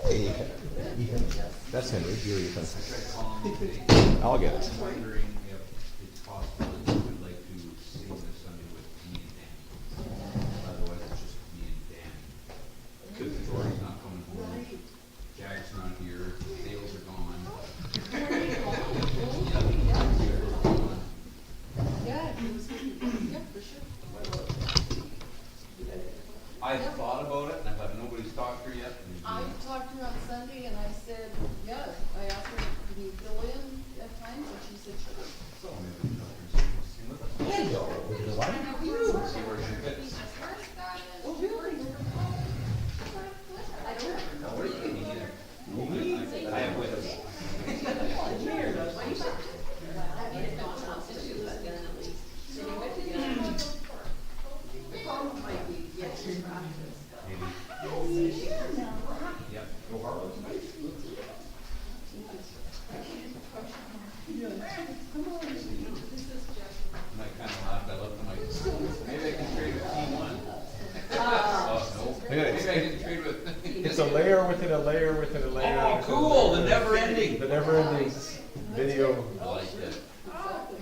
Hey, Ethan. That's Henry. You're Ethan. I'll get it. I'm wondering if it's possible that you would like to sing this Sunday with me and Danny. Otherwise, it's just me and Danny. Because Jordan's not coming home, Jack's not here, Dale's are gone. I thought about it, and I thought nobody's talked to her yet. I talked to her on Sunday and I said, yeah, I asked her, can you fill in at times? And she said, sure. So maybe we can sing with us. Hello, everyone. See where she fits. Oh, really? I don't know. Now, what are you getting either? I have widows. Maybe. Yep. Go Harlow tonight. And I kind of laughed. I love the mic. Maybe I can trade with Team One. Oh, no. Maybe I can trade with. It's a layer within a layer within a layer. Oh, within a cool! layer. The never ending. The never-ending video. I like that. Exactly.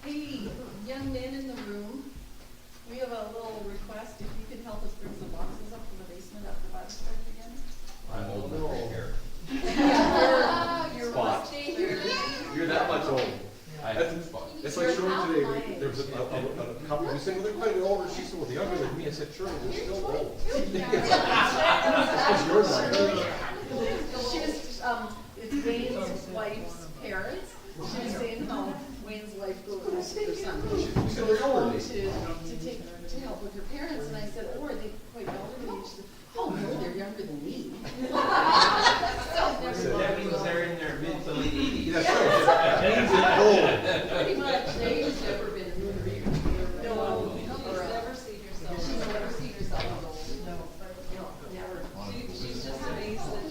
Hey, young men in the room, we have a little request. If you could help us bring some boxes up from the basement after Bible study again. I'm old and gray hair. You're Spot. You're that much old. I have two spots. It's like Shirley today, there was a couple, we said, well, they're quite older, she said, well, the younger than me, I said, Shirley, they're still old. It's yours, She's, it's Wayne's wife's parents. She was saying how Wayne's wife goes to their son. So they're older than me. To help with her parents, and I said, oh, are they quite elderly? And she said, oh, no, they're younger than me. That means they're in their mid to late 80s. That's right. Pretty much, Dave's never been in the rear. No, she's never seen herself. She's never seen herself as old. No, never. She's just amazed that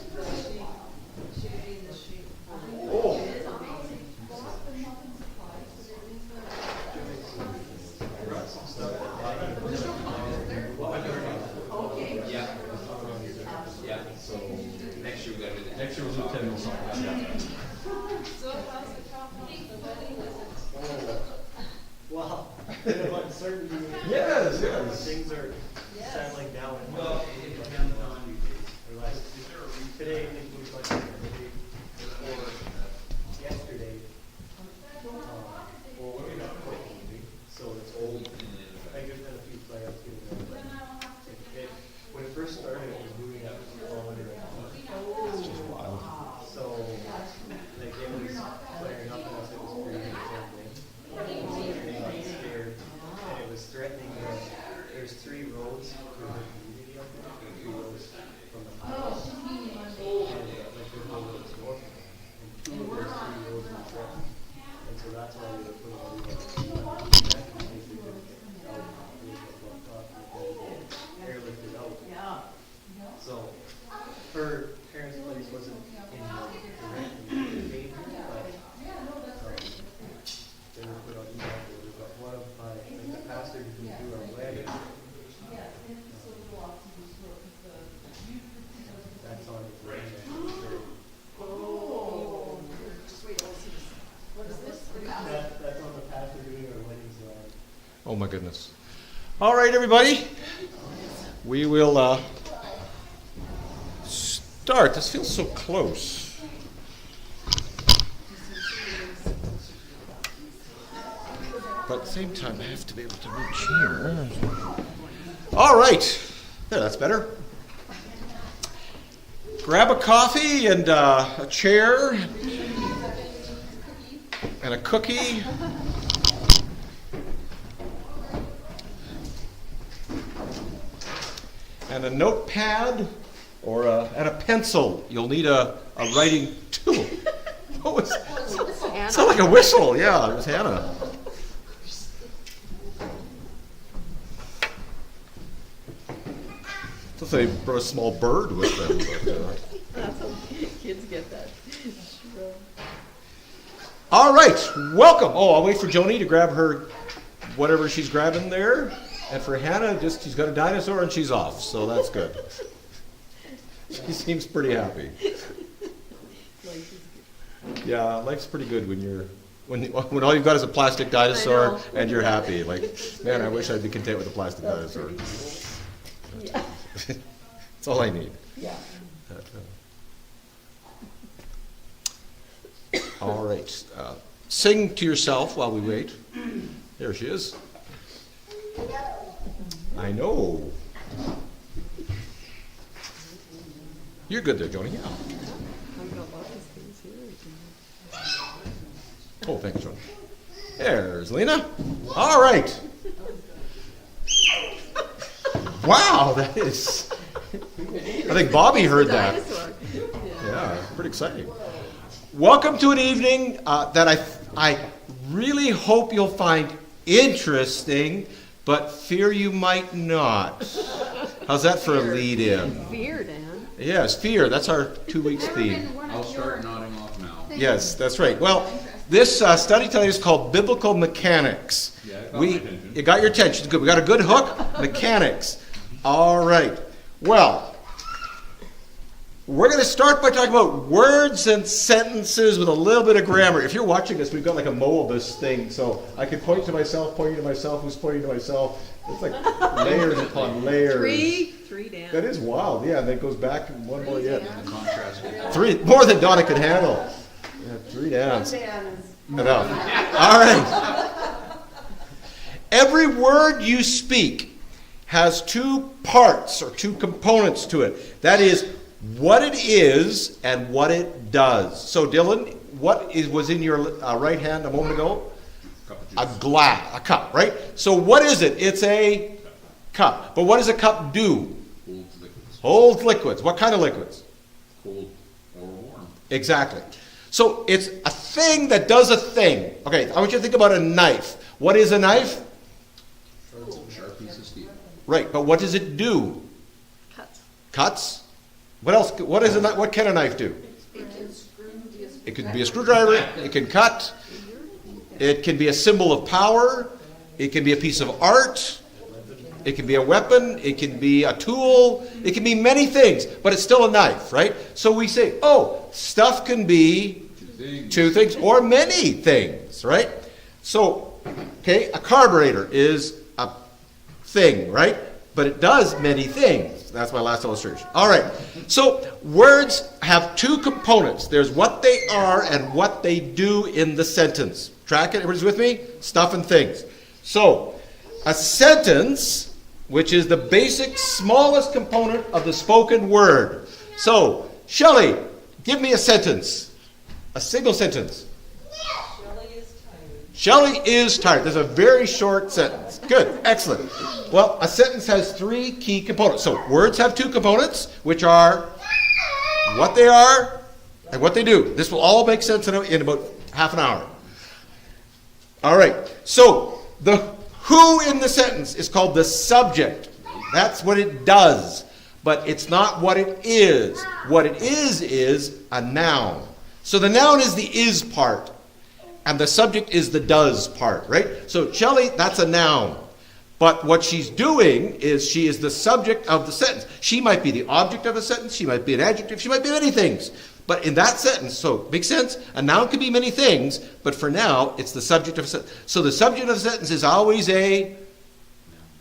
she made the sheet. Oh. It is amazing. Okay. Yeah. Yeah. So next year we gotta do that. Next year we'll do 10 more songs. Yeah. So how's the company, the wedding, is it? Well, bit of uncertainty. Yes, yes. Things are settling down. Well, it depends on. Or like, today, I think we was like, the day before yesterday. Well, we're not quite, so it's old. Like, there's been a few flares here and there, but when it first started, it was moving up all under it. It's just wild. So, like, it was flaring up and it was breathing something. And they got scared, and it was threatening there's 3 roads to the community up there, 3 roads from the house. And like there's no roads north of it, and 2 of those 3 roads were threatened. And so that's why we were putting all these on the back in case they didn't get out, they would get blocked off and get airlifted out. So, her parents' place wasn't in directly danger, but they were put on email orders, but one of my, like the pastor who do our wedding. That's on the brand. Oh. Just wait, let's see this. What is this? That's on the pastor doing our weddings line. Oh my goodness. All right, everybody. We will start. This feels so close. But at the same time, I have to be able to reach here. All right. There, that's better. Grab a coffee and a chair and a cookie. And a notepad and a pencil. You'll need a writing tool. What was that? Sounded like a whistle. Yeah, it was Hannah. So they brought a small bird with them. But, That's okay, kids get that. All right, welcome. Oh, I'll wait for Joni to grab her whatever she's grabbing there. And for Hannah, just she's got a dinosaur and she's off, so that's good. She seems pretty happy. Yeah, life's pretty good when all you've got is a plastic dinosaur and you're happy. Like, man, I wish I'd be content with a plastic dinosaur. That's all I need. Yeah. All right. Sing to yourself while we wait. There she is. I know. You're good there, Joni. Yeah. Oh, thanks, Joni. There's Lena. All right. Wow, that is. I think Bobby heard that. Yeah, pretty exciting. Welcome to an evening that I really hope you'll find interesting, but fear you might not. How's that for a lead-in? Fear, Dan. Yes, fear. That's our 2 weeks theme. I'll start nodding off now. Yes, that's right. Well, this study tonight is called Biblical Mechanics. Yeah, it got my attention. It got your attention. Good. We got a good hook. Mechanics. All right. Well, we're going to start by talking about words and sentences with a little bit of grammar. If you're watching this, we've got like a Moebius thing, so I can point to myself, pointing to myself, who's pointing to myself. It's like layers upon layers. Three, Dan. That is wild. Yeah, and then it goes back one more yet. The contrast. Three, more than Donna could handle. Yeah, 3 downs. Enough. All right. Every word you speak has 2 parts or 2 components to it. That is what it is and what it does. So, Dylan, was in your right hand a moment ago? A cup, right? So what is it? It's a cup. But what does a cup do? Holds liquids. Holds liquids. What kind of liquids? Cold or warm. Exactly. So it's a thing that does a thing. Okay, I want you to think about a knife. What is a knife? Sharp piece of steel. Right, but what does it do? Cuts. Cuts? What else? What can a knife do? It could be a screwdriver. It can cut. It can be a symbol of power. It can be a piece of art. It can be a weapon. It can be a tool. It can be many things, but it's still a knife, right? So we say, oh, stuff can be 2 things or many things, right? So, okay, a carburetor is a thing, right? But it does many things. That's my last illustration. All right. So words have 2 components. There's what they are and what they do in the sentence. Track it? Everybody's with me? Stuff and things. So a sentence, which is the basic smallest component of the spoken word. So, Shelley, give me a sentence. A single sentence. Shelley is tired. Shelley is tired. There's a very short sentence. Good. Excellent. Well, a sentence has 3 key components. So words have 2 components, which are what they are and what they do. This will all make sense in about half an hour. All right. So the who in the sentence is called the subject. That's what it does. But it's not what it is. What it is a noun. So the noun is the is part. And the subject is the does part, right? So Shelley, that's a noun. But what she's doing is she is the subject of the sentence. She might be the object of a sentence. She might be an adjective. She might be many things. But in that sentence, so makes sense? A noun can be many things, but for now, it's the subject of a sentence. So the subject of a sentence is always a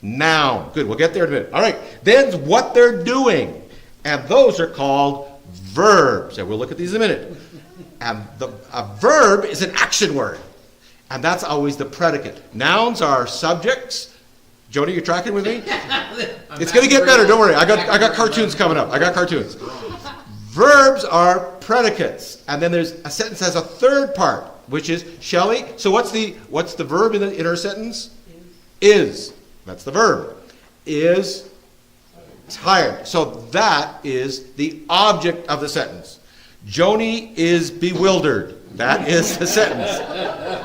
noun. Good, we'll get there in a minute. All right, then what they're doing. And those are called verbs. And we'll look at these in a minute. And a verb is an action word. And that's always the predicate. Nouns are subjects. Joni, you tracking with me? It's going to get better, don't worry. I got cartoons coming up. I got cartoons. Verbs are predicates. And then there's a sentence has a 3rd part, which is Shelley. So what's the verb in her sentence? Is. That's the verb. Is tired. So that is the object of the sentence. Joni is bewildered. That is the sentence.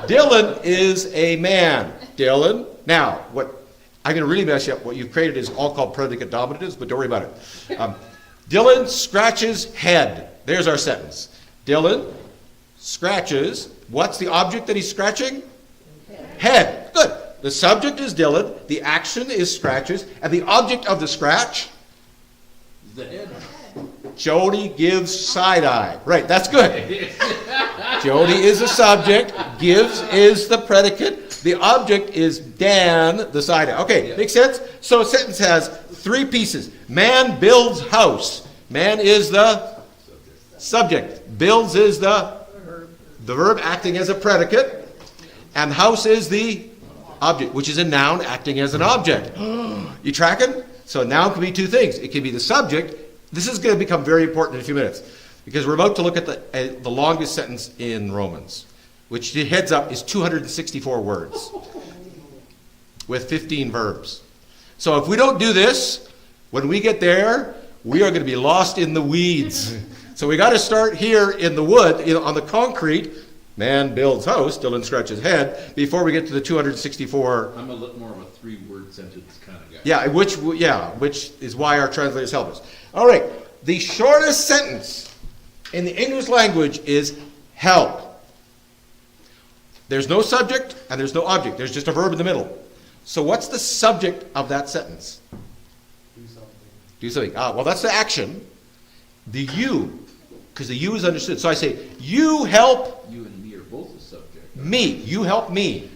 Dylan is a man. Dylan. Now, I'm going to really mess you up. What you've created is all called predicate dominatives, but don't worry about it. Dylan scratches head. There's our sentence. Dylan scratches. What's the object that he's scratching? Head. Good. the subject is Dylan, the action is scratches, and the object of the scratch, The head. Jody gives side eye. Right, that's good. Jody is the subject, gives is the predicate, the object is Dan, the side eye. Okay, makes sense? So a sentence has three pieces. Man builds house. Man is the subject. Builds is the verb acting as a predicate. And house is the object, which is a noun acting as an object. You tracking? So noun can be two things. It can be the subject. This is going to become very important in a few minutes because we're about to look at the longest sentence in Romans, which heads up is 264 words with 15 verbs. So if we don't do this, when we get there, we are going to be lost in the weeds. So we got to start here in the wood, on the concrete. Man builds house, Dylan scratches head, before we get to the 264. I'm a little more of a 3-word sentence kind of guy. Yeah, which is why our translators help us. All right, the shortest sentence in the English language is help. There's no subject and there's no object. There's just a verb in the middle. So what's the subject of that sentence? Do something. Do something. Well, that's the action. The you, because the you is understood. So I say, you help You and me are both the subject. me. You help me,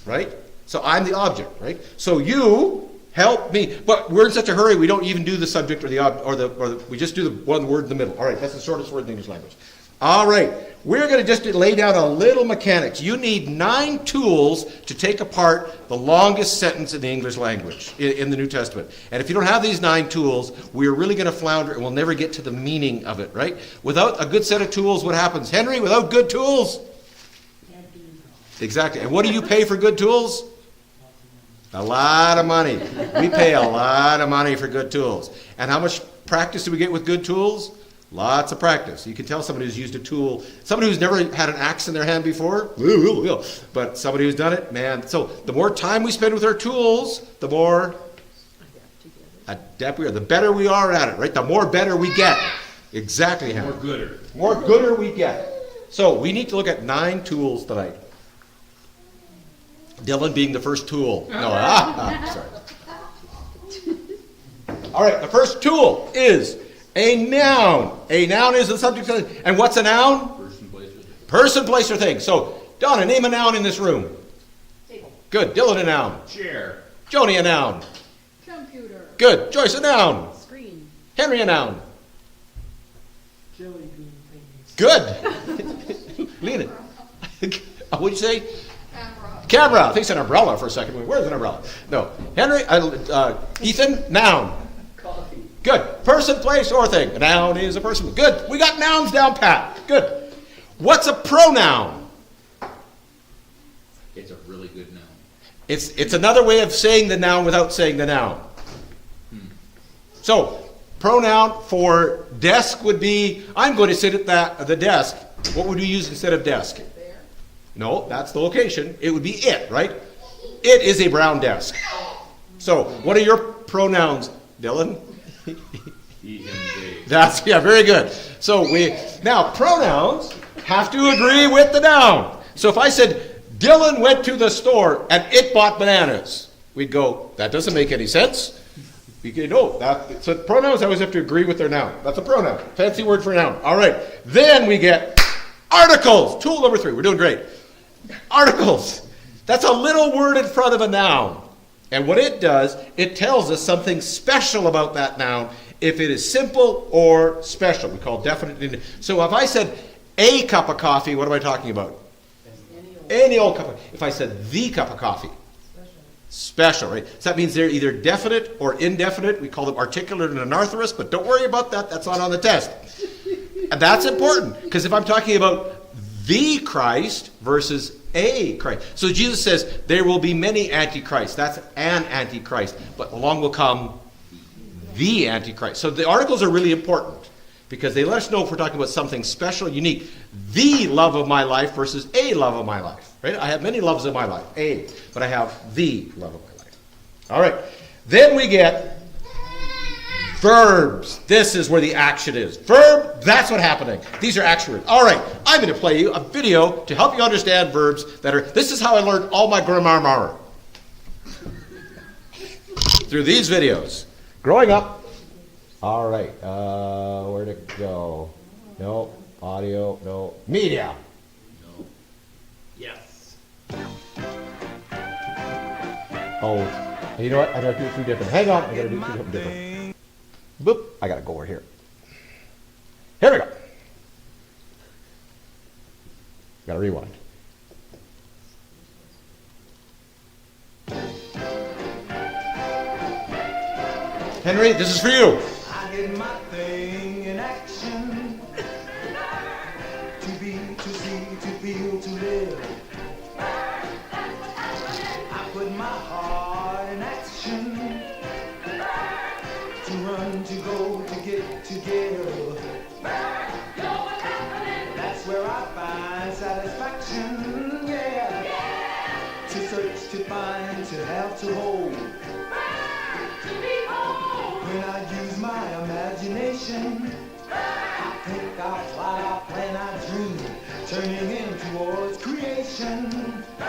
right? So I'm the object, right? So you help me. But we're in such a hurry, we don't even do the subject or the we just do the one word in the middle. All right, that's the shortest word in the English language. All right, we're going to just lay down a little mechanics. You need 9 tools to take apart the longest sentence in the English language in the New Testament. And if you don't have these 9 tools, we're really going to flounder and we'll never get to the meaning of it, right? Without a good set of tools, what happens? Henry, without good tools? Exactly. And what do you pay for good tools? A lot of money. We pay a lot of money for good tools. And how much practice do we get with good tools? Lots of practice. You can tell somebody who's used a tool, somebody who's never had an axe in their hand before, but somebody who's done it, man. So the more time we spend with our tools, the more adept we are. The better we are at it, right? The more better we get. Exactly, Hannah. More gooder. More gooder we get. So we need to look at 9 tools tonight. Dylan being the first tool. No, sorry. All right, the first tool is a noun. A noun is the subject of, and what's a noun? Person, place, or thing. Person, place, or thing. So, Donna, name a noun in this room. Table. Good. Dylan, a noun. Chair. Joni, a noun. Computer. Good. Joyce, a noun. Screen. Henry, a noun. Jelly bean things. Good. Lena. What'd you say? Camera. Camera. I think it's an umbrella for a second. Where's an umbrella? No. Henry, Ethan, noun. Coffee. Good. Person, place, or thing. A noun is a person. Good. We got nouns down pat. Good. What's a pronoun? It's a really good noun. It's another way of saying the noun without saying the noun. So, pronoun for desk would be, I'm going to sit at the desk. What would we use instead of desk? There. No, that's the location. It would be it, right? It is a brown desk. So, what are your pronouns, Dylan? He, him, they. That's, yeah, very good. So now pronouns have to agree with the noun. So if I said, Dylan went to the store and it bought bananas, we'd go, that doesn't make any sense. We could, no, so pronouns always have to agree with their noun. That's a pronoun. Fancy word for noun. All right. Then we get articles. Tool number 3. We're doing great. Articles. That's a little word in front of a noun. And what it does, it tells us something special about that noun if it is simple or special. We call definite. So if I said a cup of coffee, what am I talking about? Any old cup of, if I said the cup of coffee. Special, right? So that means they're either definite or indefinite. We call them articulate and anarthrous, but don't worry about that. That's not on the test. And that's important, because if I'm talking about the Christ versus a Christ. So Jesus says there will be many antichrists. That's an antichrist. But along will come the antichrist. So the articles are really important because they let us know if we're talking about something special, unique. The love of my life versus a love of my life. Right? I have many loves in my life. But I have the love of my life. All right. Then we get verbs. This is where the action is. Verb, that's what's happening. These are action words. All right, I'm going to play you a video to help you understand verbs that are, this is how I learned all my grammar. through these videos. Growing up. All right, where'd it go? No, audio, no, media. Yes. Oh, you know what? I gotta do it two different. Hang on, I gotta do two different. Boop, I gotta go over here. Here we go. Gotta rewind. Henry, this is for you. I did my thing in action. To be, to see, to feel, to live. I put my heart in action. To run, to go, to get, to give. That's where I find satisfaction, yeah. To search, to find, to have, to hold. When I use my imagination, I think, I fly, I plan, I dream, turning in towards creation. I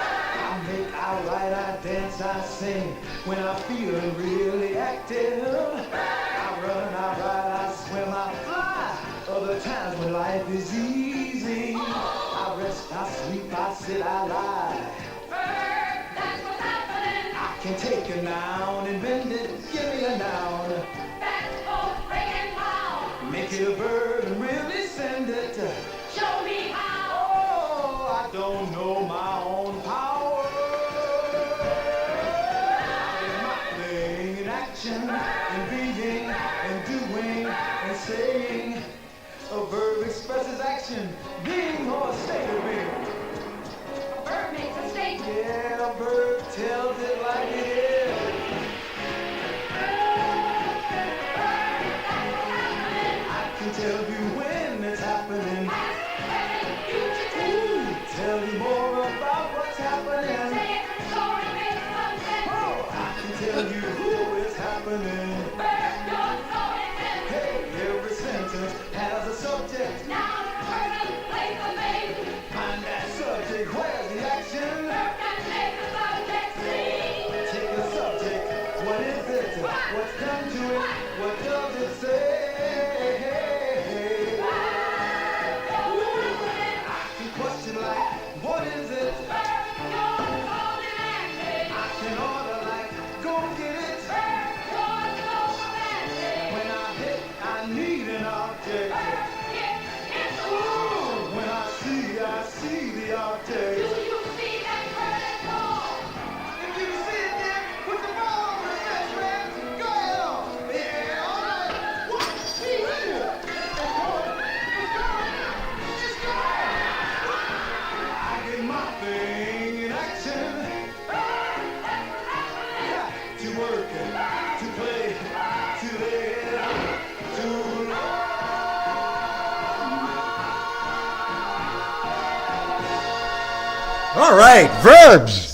make, I write, I dance, I sing. When I feel really active, I run, I ride, I swim, I fly. Other times when life is easy, I rest, I sleep, I sit, I lie. I can take a noun and bend it, give me a noun. Make it a verb and really send it. Show me how. Oh, I don't know my own power. I did my thing in action, in breathing, and doing, and saying. A verb expresses action, being or a state of being. A verb makes a statement. Yeah, a verb tells it like it is. I can tell you when it's happening. Ooh, tell you more about what's happening. Oh, I can tell you who is happening. Hey, every sentence has a subject. Find that subject, where's the action? Take the subject, what is it? What's done to it? What does it say? I can question like, what is it? I can order like, go get it. When I hit, I need an object. Ooh, when I see the object. If you see it, then put the ball on the fence, man. Go ahead on. Yeah, all right. 1, 2, 3. Let's go. I get my thing in action. Yeah, to work, to play, to live, to love. All right, verbs.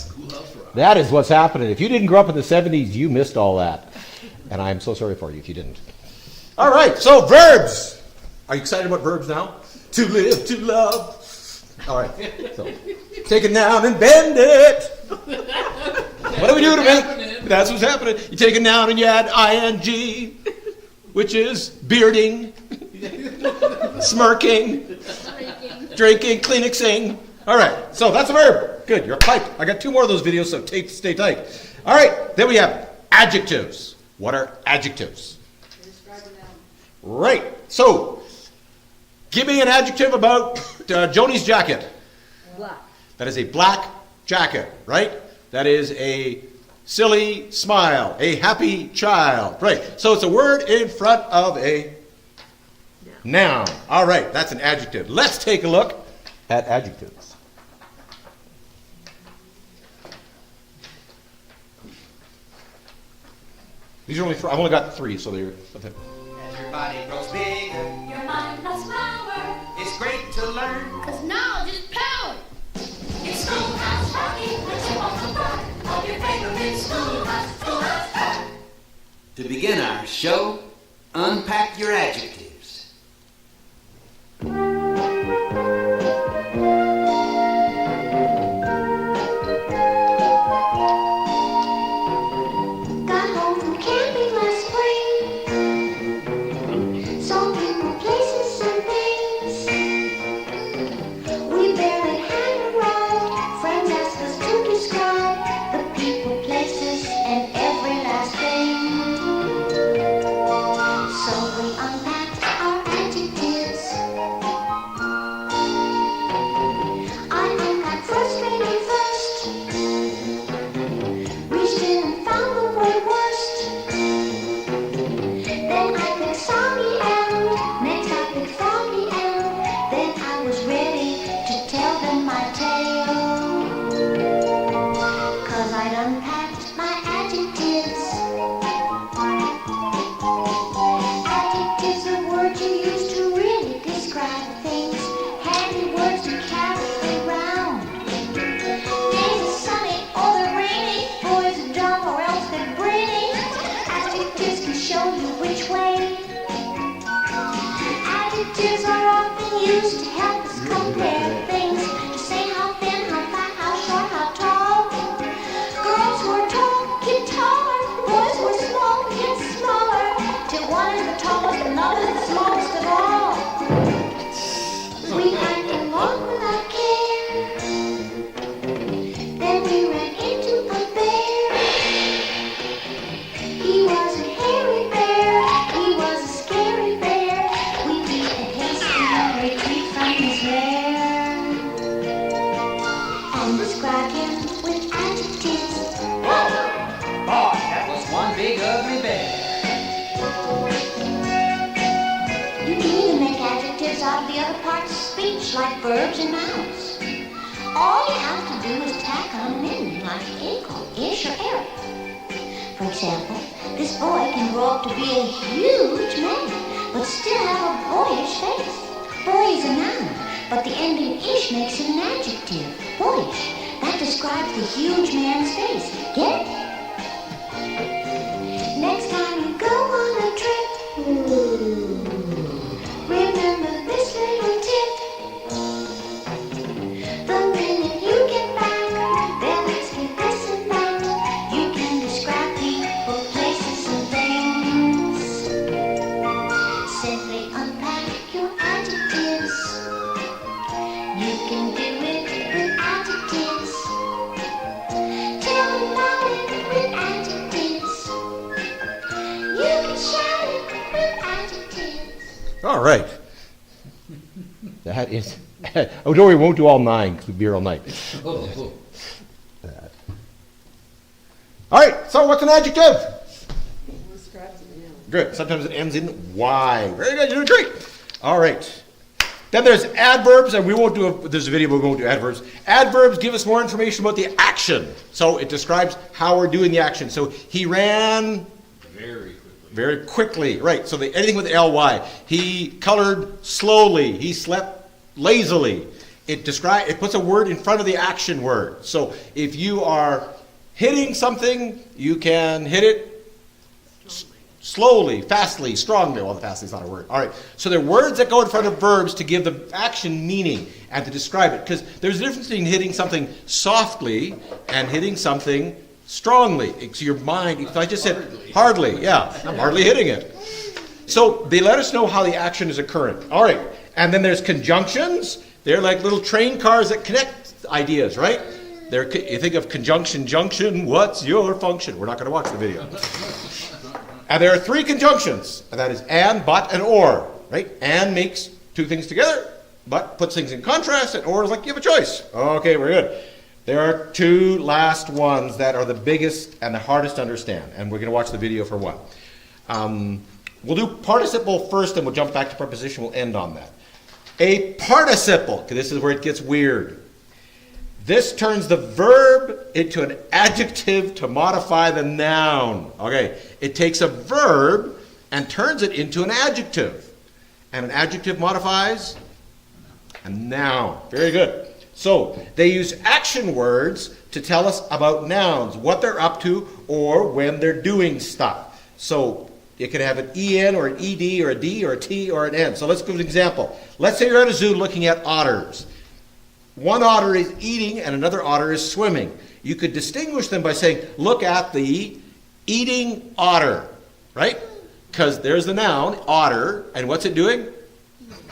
That is what's happening. If you didn't grow up in the 70s, you missed all that. And I am so sorry for you if you didn't. All right, so verbs. Are you excited about verbs now? To live, to love. All right, so take it down and bend it. What do we do to make? That's what's happening. You take a noun and you add ing, which is bearding, smirking, drinking, Kleenexing. All right, so that's a verb. Good, you're hyped. I got 2 more of those videos, so stay tight. All right, then we have adjectives. What are adjectives? Right, so give me an adjective about Joni's jacket. Black. That is a black jacket, right? That is a silly smile, a happy child, right? So it's a word in front of a noun. All right, that's an adjective. Let's take a look at adjectives. These are only I've only got 3, so they're. As your body grows bigger, Your mind loves power, it's great to learn. cause knowledge is power. It's Schoolhouse Rocky, let's walk the block of your favorite schoolhouse. To begin our show, unpack your adjectives. Got home from used to help us compare things, to say how thin, how fat, how short, how tall. Girls who were tall get taller, boys who were small get smaller, till one is the tallest, another is the smallest of all. We had to walk without care, then we ran into a bear. He was a hairy bear, he was a scary bear. We beat a hasty retreat from his lair, and described him with adjectives. Boy, that was one big ugly bear. You can even make adjectives out of the other parts of speech, like verbs and nouns. All you have to do is tack on an ending, like a called ish or er. For example, this boy can grow up to be a huge man, but still have a boyish face. Boy is a noun, but the ending ish makes it an adjective, boyish. That describes the huge man's face. Get it? Next time you go on a trip, remember this little tip. The minute you get back, they'll ask you this and that. You can describe people, places, and things. Simply unpack your adjectives. You can do it with adjectives. Tell them about it with adjectives. You can shout it with adjectives. All right. That is. Oh, don't worry, we won't do all 9 because we'll be here all night. That. All right. So, what's an adjective? Describes a noun. Good. Sometimes it ends in Y. Very good. You're doing great. All right. Then there's adverbs, and we won't do. There's a video, but we won't do adverbs. Adverbs give us more information about the action. So it describes how we're doing the action. So he ran Very quickly. very quickly. Right. So anything with ly. He colored slowly. He slept lazily. It puts a word in front of the action word. So if you are hitting something, you can hit it slowly, fastly, strongly. Well, fastly is not a word. All right. So there are words that go in front of verbs to give the action meaning and to describe it. Because there's a difference between hitting something softly and hitting something strongly. So your mind, if I just said hardly, yeah, I'm hardly hitting it. So they let us know how the action is occurring. All right. And then there's conjunctions. They're like little train cars that connect ideas, right? You think of conjunction, junction, what's your function? We're not going to watch the video. And there are 3 conjunctions, and that is and, but, and or, right? And makes 2 things together, but puts things in contrast, and or is like you have a choice. Okay, we're good. There are 2 last ones that are the biggest and the hardest to understand, and we're going to watch the video for one. We'll do participle first, and we'll jump back to preposition. We'll end on that. A participle, because this is where it gets weird. This turns the verb into an adjective to modify the noun. Okay, it takes a verb and turns it into an adjective. And an adjective modifies a noun. Very good. So they use action words to tell us about nouns, what they're up to, or when they're doing stuff. So it could have an en or an ed or a d or a t or an n. So let's give an example. Let's say you're at a zoo looking at otters. One otter is eating and another otter is swimming. You could distinguish them by saying, look at the eating otter, right? Because there's the noun, otter, and what's it doing?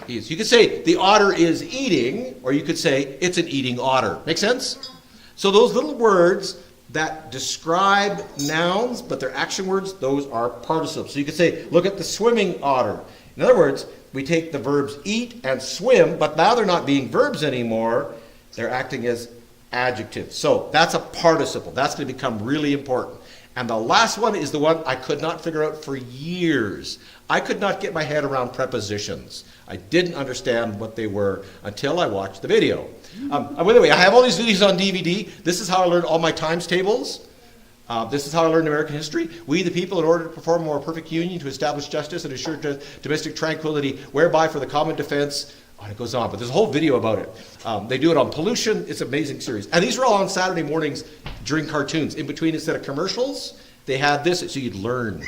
You could say the otter is eating, or you could say it's an eating otter. Make sense? So those little words that describe nouns, but they're action words, those are participles. So you could say, look at the swimming otter. In other words, we take the verbs eat and swim, but now they're not being verbs anymore. They're acting as adjectives. So that's a participle. That's going to become really important. And the last one is the one I could not figure out for years. I could not get my head around prepositions. I didn't understand what they were until I watched the video. By the way, I have all these videos on DVD. This is how I learned all my times tables. This is how I learned American history. We, the people, in order to perform a more perfect union, to establish justice and assure domestic tranquility, whereby for the common defense, and it goes on, but there's a whole video about it. They do it on pollution. It's an amazing series. And these are all on Saturday mornings during cartoons. In between, instead of commercials, they had this so you'd learn.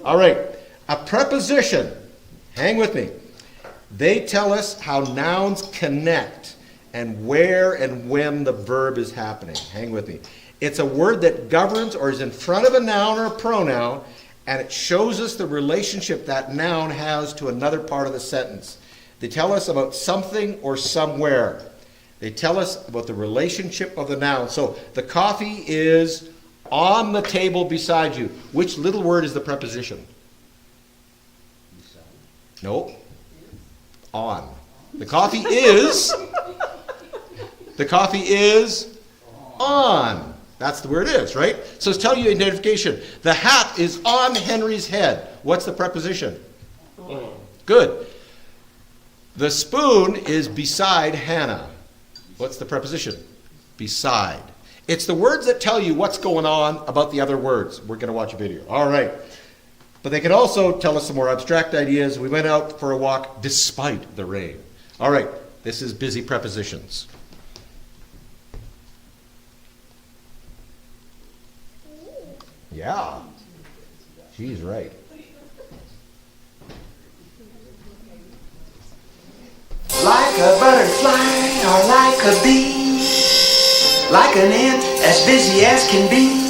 All right, a preposition, hang with me, They tell us how nouns connect and where and when the verb is happening. Hang with me. It's a word that governs or is in front of a noun or a pronoun, and it shows us the relationship that noun has to another part of the sentence. They tell us about something or somewhere. They tell us about the relationship of the noun. So the coffee is on the table beside you. Which little word is the preposition? No. On. The coffee is. The coffee is on. That's where it is, right? So it's telling you identification. The hat is on Henry's head. What's the preposition? Good. The spoon is beside Hannah. What's the preposition? Beside. It's the words that tell you what's going on about the other words. We're going to watch a video. All right. But they can also tell us some more abstract ideas. We went out for a walk despite the rain. All right. This is busy prepositions. Yeah. She's right. Like a butterfly or like a bee, like an ant as busy as can be.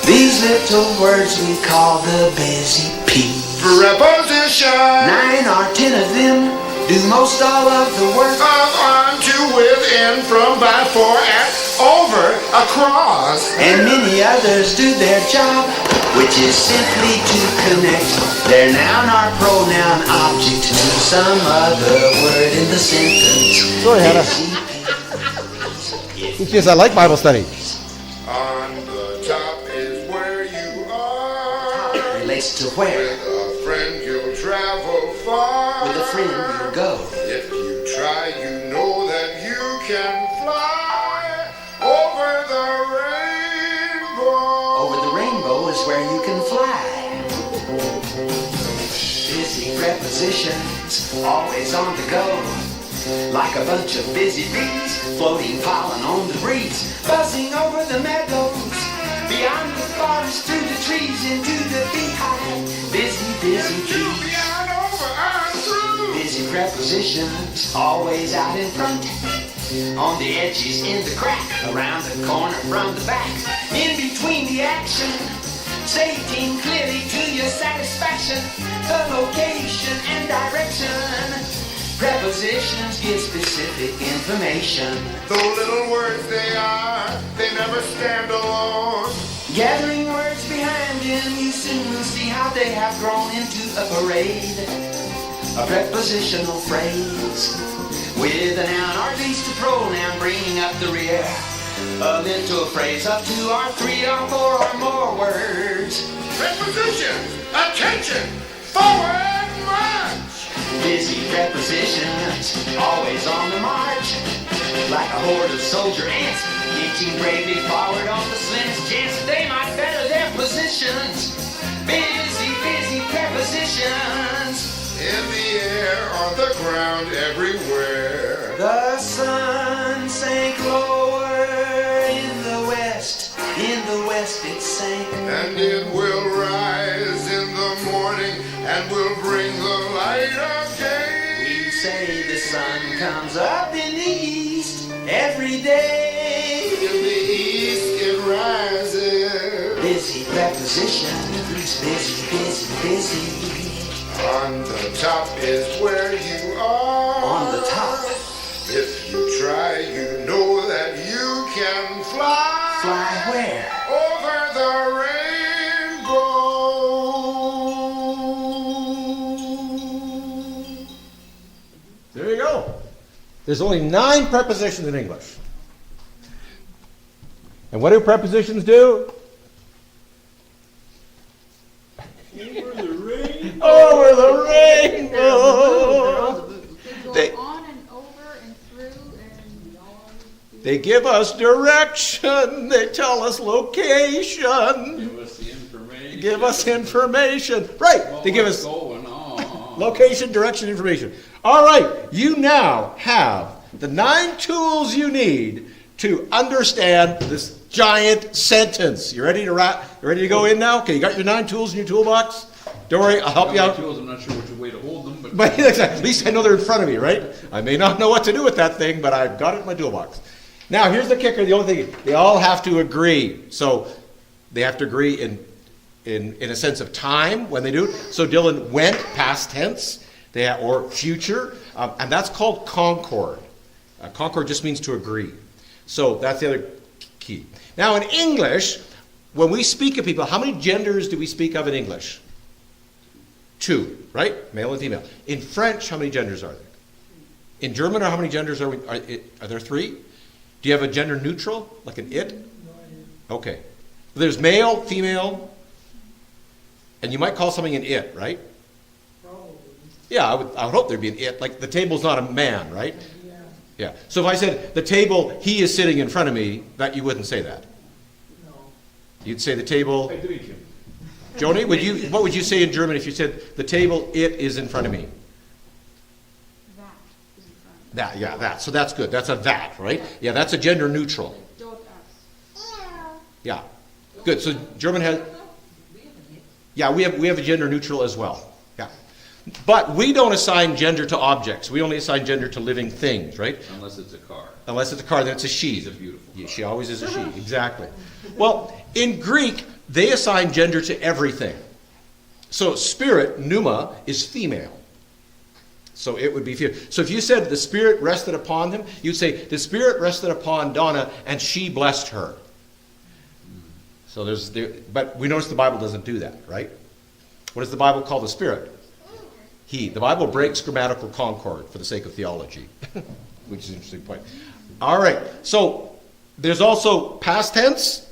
These little words we call the busy peas. Preposition. 9 or 10 of them do most all of the work. Of, on, to, with, in, from, by, for, at, over, across. And many others do their job, which is simply to connect their noun or pronoun object to some other word in the sentence. Sorry, Hannah. Because I like Bible study. On the top is where you are. Relates to where. With a friend you'll travel far. With a friend you'll go. If you try, you know that you can fly over the rainbow. Over the rainbow is where you can fly. Busy prepositions, always on the go. Like a bunch of busy bees, floating pollen on the breeze, buzzing over the meadows, beyond the forest, through the trees, into the beehive. Busy, busy bees. Beyond, over, and through. Busy prepositions, always out in front. On the edges, in the crack, around the corner, from the back, in between the action, stating clearly to your satisfaction the location and direction. Prepositions give specific information. Though little words they are, they never stand alone. Gathering words behind them, you soon will see how they have grown into a parade. A prepositional phrase with a noun or at least a pronoun bringing up the rear. A little phrase of 2 or 3 or 4 or more words. Prepositions, attention, forward march. Busy prepositions, always on the march. Like a horde of soldier ants, inching bravely forward on the slimmest chance they might better their positions. Busy, busy prepositions. In the air, on the ground, everywhere. The sun sank lower in the west. In the west it sank. And it will rise in the morning and will bring the light of day. We say the sun comes up in the east every day. In the east it rises. Busy prepositions, busy, busy, busy. On the top is where you are. On the top. If you try, you know that you can fly. Fly where? Over the rainbow. There you go. There's only 9 prepositions in English. And what do prepositions do? Over the rainbow. They Go on and over and through and on. They give us direction. They tell us location. Give us the information. Give us information. Right. They give us Going on. location, direction, information. All right. You now have the 9 tools you need to understand this giant sentence. You ready to go in now? Okay, you got your 9 tools in your toolbox? Don't worry, I'll help you Got my out. tools, I'm not sure which way to hold them, but. But at least I know they're in front of me, right? I may not know what to do with that thing, but I've got it in my toolbox. Now, here's the kicker. The only thing, they all have to agree. So they have to agree in a sense of time when they do it. So Dylan went, past tense, or future, and that's called concord. Concord just means to agree. So that's the other key. Now, in English, when we speak of people, how many genders do we speak of in English? 2, right? Male and female. In French, how many genders are there? In German, how many genders are there 3? Do you have a gender neutral, like an it? Okay. There's male, female, and you might call something an it, right? Yeah, I would hope there'd be an it. Like the table's not a man, right? Yeah. So if I said the table, he is sitting in front of me, that you wouldn't say that. You'd say the table. I do eat him. Joni, what would you say in German if you said the table, it is in front of me? That. So that's good. That's a that, right? Yeah, that's a gender neutral. Yeah. Good. So German has. Yeah, we have a gender neutral as well. Yeah. But we don't assign gender to objects. We only assign gender to living things, right? Unless it's a car. Unless it's a car, then it's a she. She's a beautiful car. Yeah, she always is a she. Exactly. Well, in Greek, they assign gender to everything. So spirit, pneuma, is female. So it would be female. So if you said the Spirit rested upon him, you'd say the Spirit rested upon Donna and she blessed her. So but we notice the Bible doesn't do that, right? What does the Bible call the Spirit? He. The Bible breaks grammatical concord for the sake of theology, which is an interesting point. All right. So there's also past tense.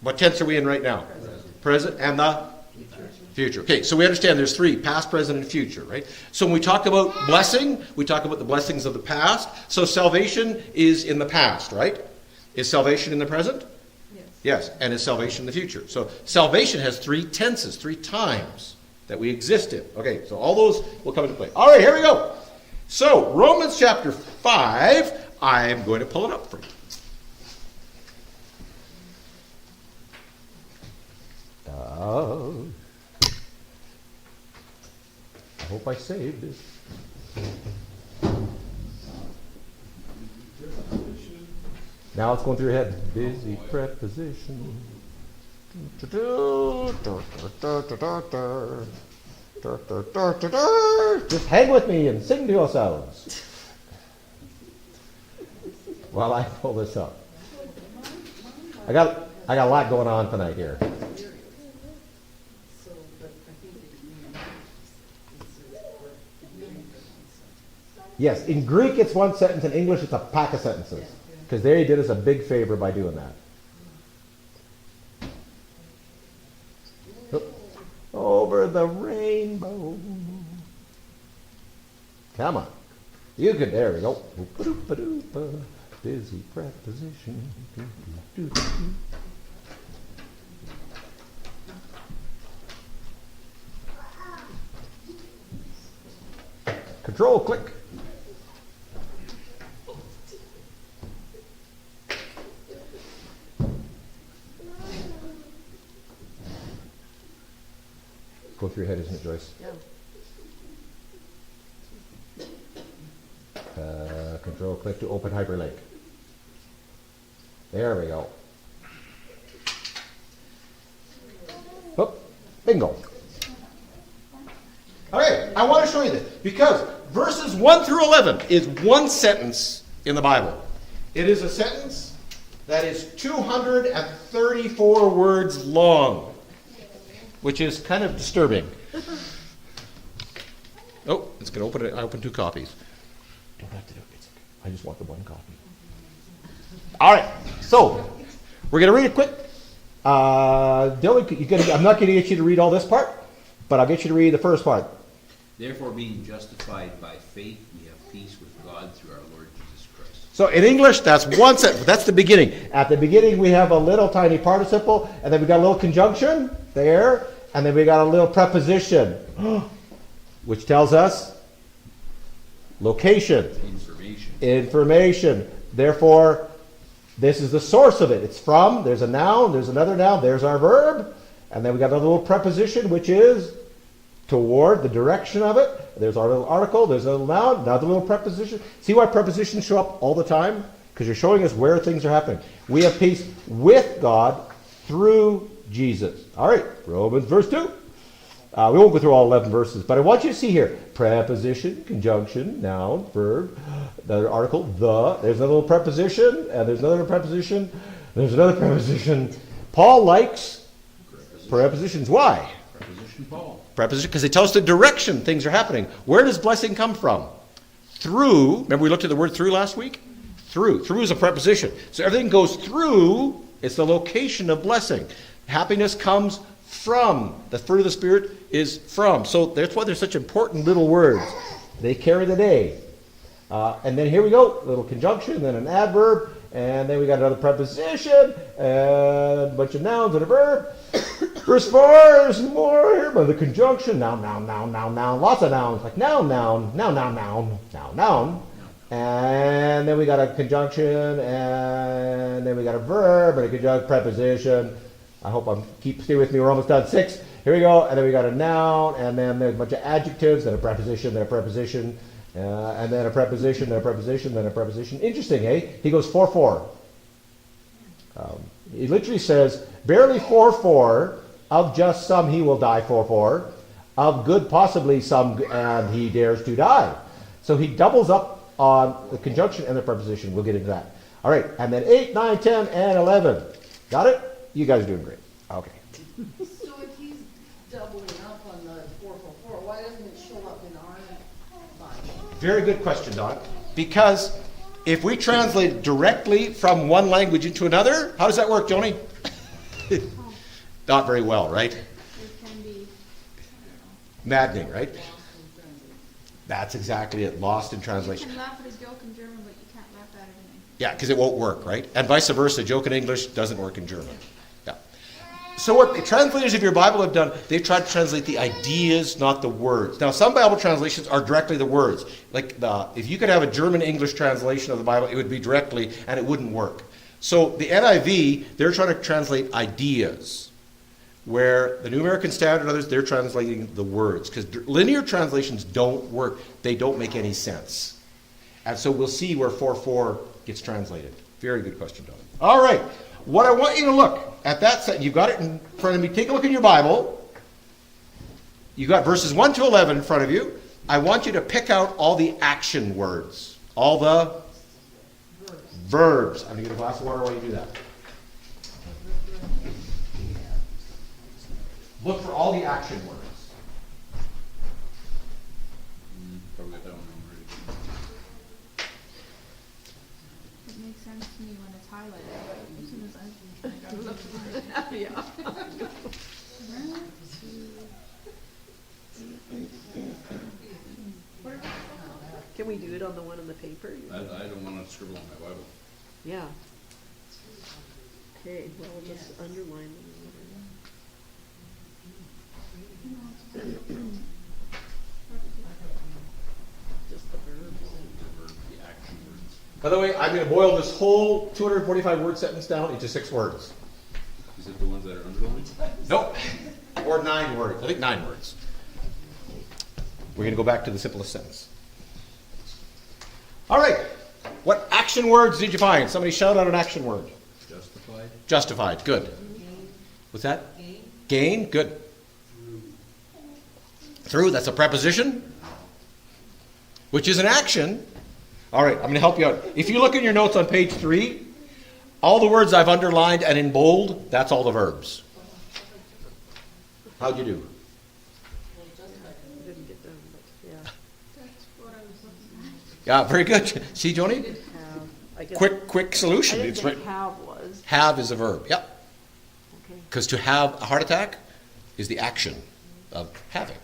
What tense are we in right now? Present and the future. Okay, so we understand there's 3, past, present, and future, right? So when we talk about blessing, we talk about the blessings of the past. So salvation is in the past, right? Is salvation in the present? Yes. Yes, and is salvation in the future. So salvation has 3 tenses, 3 times that we exist in. Okay, so all those will come into play. All right, here we go. So Romans chapter 5, I'm going to pull it up for you. I hope I saved it. Now it's going through your head. Busy preposition. Just hang with me and sing to yourselves while I pull this up. I got a lot going on tonight here. Yes, in Greek it's 1 sentence, in English it's a pack of sentences. Because they did us a big favor by doing that. Over the rainbow. Come on. You could, there we go. Busy preposition. Control click. Go through your head, isn't it, Joyce? Yeah. Control click to open hyperlink. There we go. Oh, bingo. Okay, I want to show you this because verses 1 through 11 is 1 sentence in the Bible. It is a sentence that is 234 words long, which is kind of disturbing. Oh, it's going to open it. I opened 2 copies. Don't have to do it. It's okay. I just want the 1 copy. All right, so we're going to read it quick. Dylan, I'm not going to get you to read all this part, but I'll get you to read the first part. Therefore, being justified by faith, we have peace with God through our Lord Jesus Christ. So in English, that's 1 sentence. That's the beginning. At the beginning, we have a little tiny participle, and then we got a little conjunction there, and then we got a little preposition, which tells us location. Information. Therefore, this is the source of it. It's from, there's a noun, there's another noun, there's our verb, And then we got another little preposition, which is toward, the direction of it. There's our little article, there's a little noun, another little preposition. See why prepositions show up all the time? Because you're showing us where things are happening. We have peace with God through Jesus. All right, Romans verse 2. We won't go through all 11 verses, but I want you to see here. Preposition, conjunction, noun, verb, another article, the. There's another little preposition, and there's another preposition. There's another preposition. Paul likes prepositions. Why? Preposition Paul. Preposition, because they tell us the direction things are happening. Where does blessing come from? Through. Remember we looked at the word through last week? Through. Through is a preposition. So everything goes through. It's the location of blessing. Happiness comes from. The fruit of the Spirit is from. So that's why they're such important little words. They carry the day. And then here we go. Little conjunction, then an adverb, and then we got another preposition, and a bunch of nouns and a verb. Verse 4, there's more here, but the conjunction, noun, noun, noun, noun, noun, lots of nouns, like noun, noun, noun, noun, noun, noun, noun. And then we got a conjunction, and then we got a verb, and a conjunct preposition. I hope stay with me, we're almost done. 6, here we go, and then we got a noun, and then there's a bunch of adjectives, then a preposition, then a preposition, and then a preposition, then a preposition, then a preposition. Interesting, eh? He goes 4-4. He literally says, barely 4-4, of just some he will die 4-4, of good possibly some, and he dares to die. So he doubles up on the conjunction and the preposition. We'll get into that. All right, and then 8, 9, 10, and 11. Got it? You guys are doing great. Okay. So if he's doubling up on the 444, why doesn't it show up in our Bible? Very good question, Don. Because if we translate directly from one language into another, how does that work, Joni? Not very well, right? It can be Maddening, right? That's exactly it. Lost in you translation. can laugh at a joke in German, but you can't laugh at it in English. Yeah, because it won't work, right? And vice versa. Joke in English doesn't work in German. Yeah. So what the translators of your Bible have done, they've tried to translate the ideas, not the words. Now, some Bible translations are directly the words. Like if you could have a German-English translation of the Bible, it would be directly, and it wouldn't work. So the NIV, they're trying to translate ideas, where the New American Standard and others, they're translating the words. Because linear translations don't work. They don't make any sense. And so we'll see where 4:4 gets translated. Very good question, Don. All right. What I want you to look at that sentence, you've got it in front of me. Take a look in your Bible. You've got verses 1 to 11 in front of you. I want you to pick out all the action words. All the verbs. I'm going to get a glass of water while you do that. Look for all the action words. Probably got that one already. It makes sense to me when it's highlighted, but as soon as I look at it. Can we do it on the one on the paper? I don't want to scribble on my Bible. Yeah. Okay, well, we'll just underline them. Just the verbs. The action words. By the way, I'm going to boil this whole 245-word sentence down into 6 words. Is it the ones that are underlined? Nope. Or 9 words. I think 9 words. We're going to go back to the simplest sentence. All right. What action words did you find? Somebody shout out an action word. Justified. Justified. Good. What's that? Gain. Good. Through. That's a preposition, which is an action. All right. I'm going to help you out. If you look in your notes on page 3, all the words I've underlined and in bold, that's all the verbs. How'd you do? I didn't get done, but yeah. That's what I was looking at. Yeah, very good. See, Joni? Have, I guess. Quick solution. I didn't It's think right. have was. Have is a verb. Yep. Okay. Because to have a heart attack is the action of having.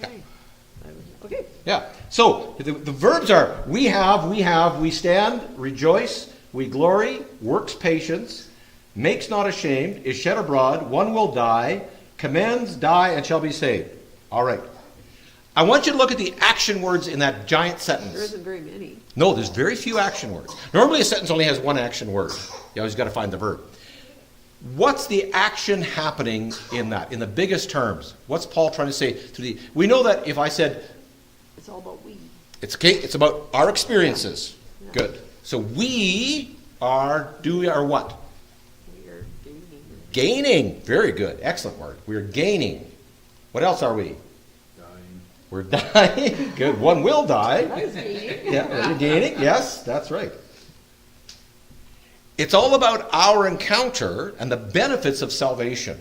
Okay. Okay. Yeah. So the verbs are we have, we stand, rejoice, we glory, works patience, makes not ashamed, is shed abroad, one will die, commends, die, and shall be saved. All right. I want you to look at the action words in that giant sentence. There isn't very many. No, there's very few action words. Normally a sentence only has one action word. You always got to find the verb. What's the action happening in that, in the biggest terms? What's Paul trying to say to the... We know that if I said... It's all about we. It's okay, it's about our experiences. Good. So we are doing our what? We are gaining. Gaining. Very good. Excellent word. We're gaining. What else are we? Dying. We're dying. Good. One will die. That's gaining. Yeah, we're gaining. Yes, that's right. It's all about our encounter and the benefits of salvation.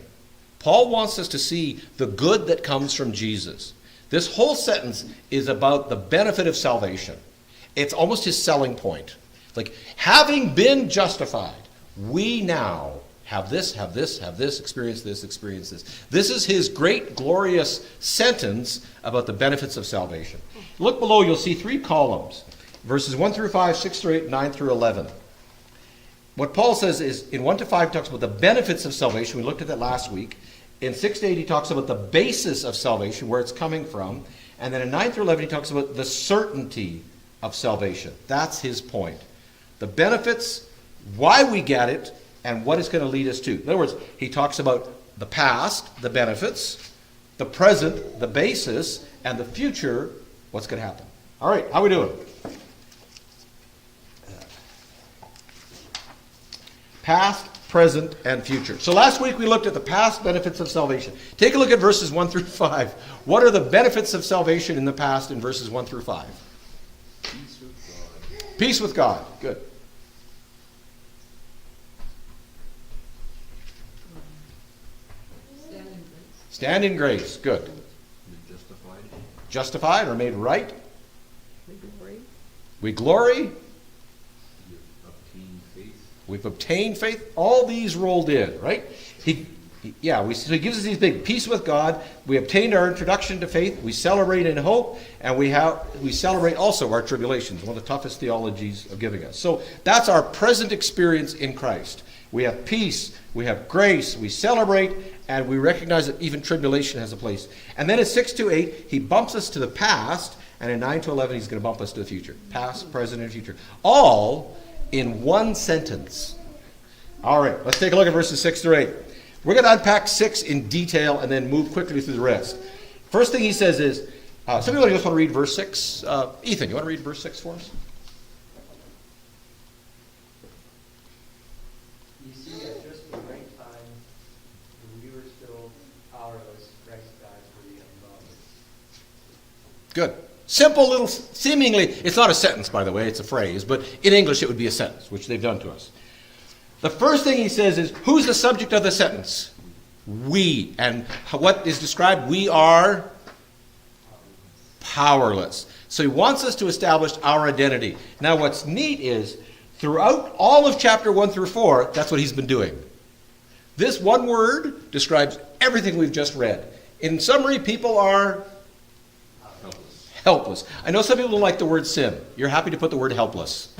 Paul wants us to see the good that comes from Jesus. This whole sentence is about the benefit of salvation. It's almost his selling point. Like, having been justified, we now have this, experience this, experience this. This is his great, glorious sentence about the benefits of salvation. Look below, you'll see 3 columns. Verses 1 through 5, 6 through 8, 9 through 11. What Paul says is, in 1 to 5, he talks about the benefits of salvation. We looked at that last week. In 6 to 8, he talks about the basis of salvation, where it's coming from. And then in 9 through 11, he talks about the certainty of salvation. That's his point. The benefits, why we get it, and what it's going to lead us to. In other words, he talks about the past, the benefits, the present, the basis, and the future, what's going to happen. All right, how are we doing? Past, present, and future. So last week we looked at the past benefits of salvation. Take a look at verses 1 through 5. What are the benefits of salvation in the past in verses 1 through 5? Peace with God. Peace with God. Good. Stand in grace. Good. You're justified. Justified or made right. We glory. We glory. You've obtained faith. We've obtained faith. All these rolled in, right? So he gives us these big peace with God. We obtained our introduction to faith. We celebrate in hope, and we celebrate also our tribulations, one of the toughest theologies of giving us. So that's our present experience in Christ. We have peace, we have grace, we celebrate, and we recognize that even tribulation has a place. And then in 6 to 8, he bumps us to the past, and in 9 to 11, he's going to bump us to the future. Past, present, and future. All in one sentence. All right, let's take a look at verses 6 through 8. We're going to unpack 6 in detail and then move quickly through the rest. First thing he says is, some people just want to read verse 6. Ethan, you want to read verse 6 for us? You see, at just the right time, when we were still powerless, Christ died for the ungodly. Good. Simple little, seemingly, it's not a sentence, by the way, it's a phrase, but in English it would be a sentence, which they've done to us. The first thing he says is, who's the subject of the sentence? We. And what is described? We are powerless. So he wants us to establish our identity. Now what's neat is, throughout all of chapter 1 through 4, that's what he's been doing. This one word describes everything we've just read. In summary, people are helpless. I know some people don't like the word sin. You're happy to put the word helpless.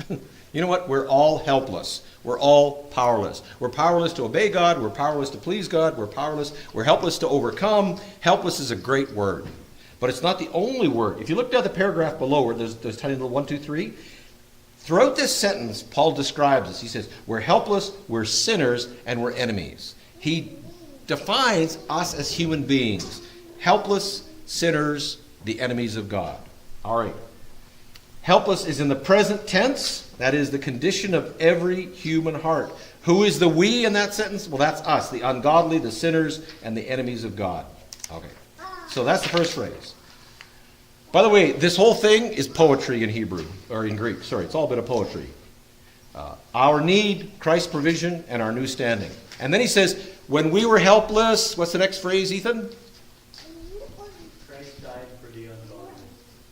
You know what? We're all helpless. We're all powerless. We're powerless to obey God. We're powerless to please God. We're powerless. We're helpless to overcome. Helpless is a great word. But it's not the only word. If you look down the paragraph below where there's tiny little 1, 2, 3, throughout this sentence, Paul describes us. He says, we're helpless, we're sinners, and we're enemies. He defines us as human beings. Helpless, sinners, the enemies of God. All right. Helpless is in the present tense. That is the condition of every human heart. Who is the we in that sentence? Well, that's us, the ungodly, the sinners, and the enemies of God. Okay. So that's the first phrase. By the way, this whole thing is poetry in Hebrew, or in Greek. Sorry, it's all a bit of poetry. Our need, Christ's provision, and our new standing. And then he says, when we were helpless, what's the next phrase, Ethan? Christ died for the ungodly.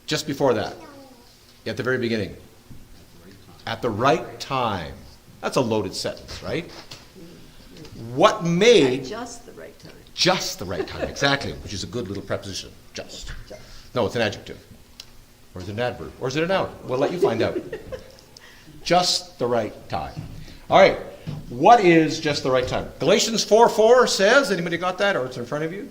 Just before that. At the very beginning. At the right time. That's a loaded sentence, right? What made... Just the right time. Just the right time, exactly, which is a good little preposition. Just. No, it's an adjective. Or is it an adverb? Or is it a noun? We'll let you find out. Just the right time. All right. What is just the right time? Galatians 4:4 says, anybody got that, or it's in front of you?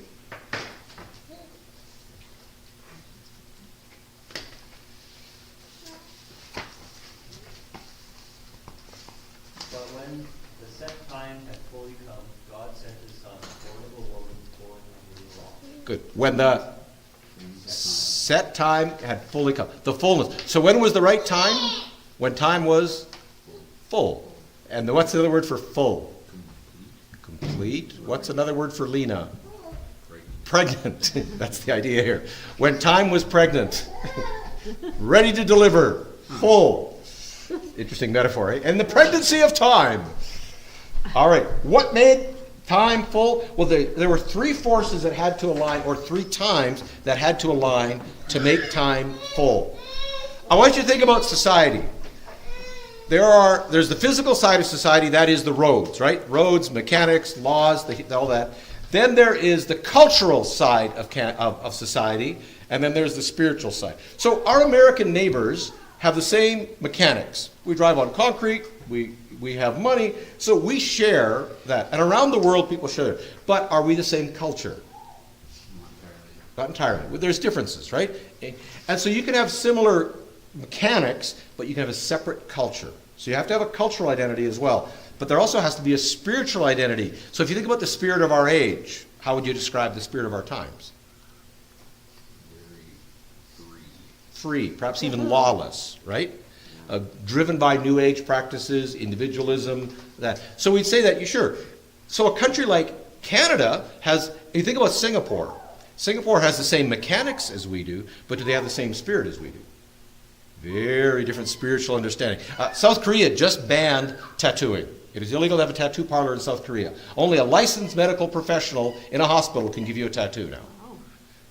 But when the set time had fully come, Good. When the set time had fully come. The fullness. So when was the right time? When time was full. And what's the other word for full? Complete. What's another word for Lena? Pregnant. That's the idea here. When time was pregnant. Ready to deliver. Full. Interesting metaphor, eh? And the pregnancy of time. All right. What made time full? Well, there were three forces that had to align, or three times that had to align to make time full. I want you to think about society. There's the physical side of society, that is the roads, right? Roads, mechanics, laws, all that. Then there is the cultural side of society, and then there's the spiritual side. So our American neighbors have the same mechanics. We drive on concrete, we have money, so we share that. And around the world, people share it. But are we the same culture? Not entirely. There's differences, right? And so you can have similar mechanics, but you can have a separate culture. So you have to have a cultural identity as well. But there also has to be a spiritual identity. So if you think about the spirit of our age, how would you describe the spirit of our times? Free, perhaps even lawless, right? Driven by New Age practices, individualism, that. So we'd say that, sure. So a country like Canada has, if you think about Singapore, Singapore has the same mechanics as we do, but do they have the same spirit as we do? Very different spiritual understanding. South Korea just banned tattooing. It is illegal to have a tattoo parlor in South Korea. Only a licensed medical professional in a hospital can give you a tattoo now.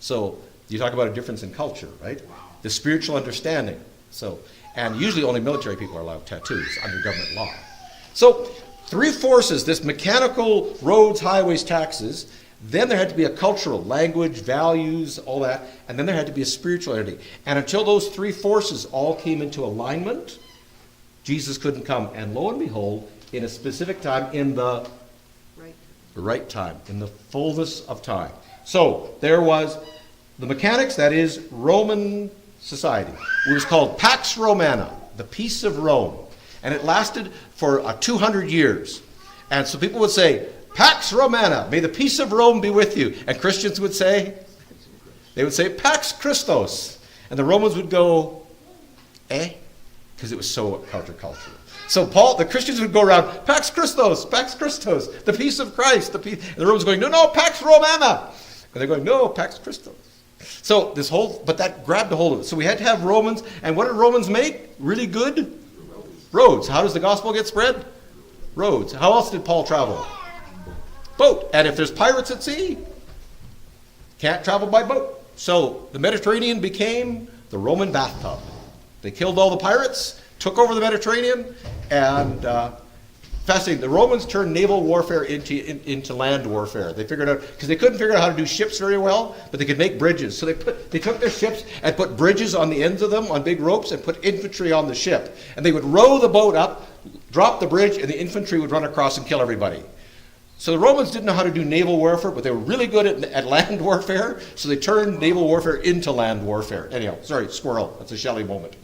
So you talk about a difference in culture, right? The spiritual understanding. So, and usually only military people are allowed tattoos under government law. So three forces, this mechanical roads, highways, taxes. Then there had to be a cultural, language, values, all that. And then there had to be a spiritual identity. And until those three forces all came into alignment, Jesus couldn't come. And lo and behold, in a specific time, in the right time, in the fullness of time. So there was the mechanics, that is Roman society. It was called Pax Romana, the peace of Rome. And it lasted for 200 years. And so people would say, Pax Romana, may the peace of Rome be with you. And Christians would say, they would say, Pax Christos. And the Romans would go, eh? Because it was so countercultural. So the Christians would go around, Pax Christos, the peace of Christ. And the Romans going, no, Pax Romana. And they're going, no, Pax Christos. So but that grabbed a hold of it. So we had to have Romans. And what did Romans make? Really good? Roads. How does the gospel get spread? Roads. How else did Paul travel? Boat. And if there's pirates at sea, can't travel by boat. So the Mediterranean became the Roman bathtub. They killed all the pirates, took over the Mediterranean, and fascinating. The Romans turned naval warfare into land warfare. They figured out, because they couldn't figure out how to do ships very well, but they could make bridges. So they took their ships and put bridges on the ends of them on big ropes and put infantry on the ship. And they would row the boat up, drop the bridge, and the infantry would run across and kill everybody. So the Romans didn't know how to do naval warfare, but they were really good at land warfare, so they turned naval warfare into land warfare. Anyhow, sorry, squirrel. That's a Shelley moment.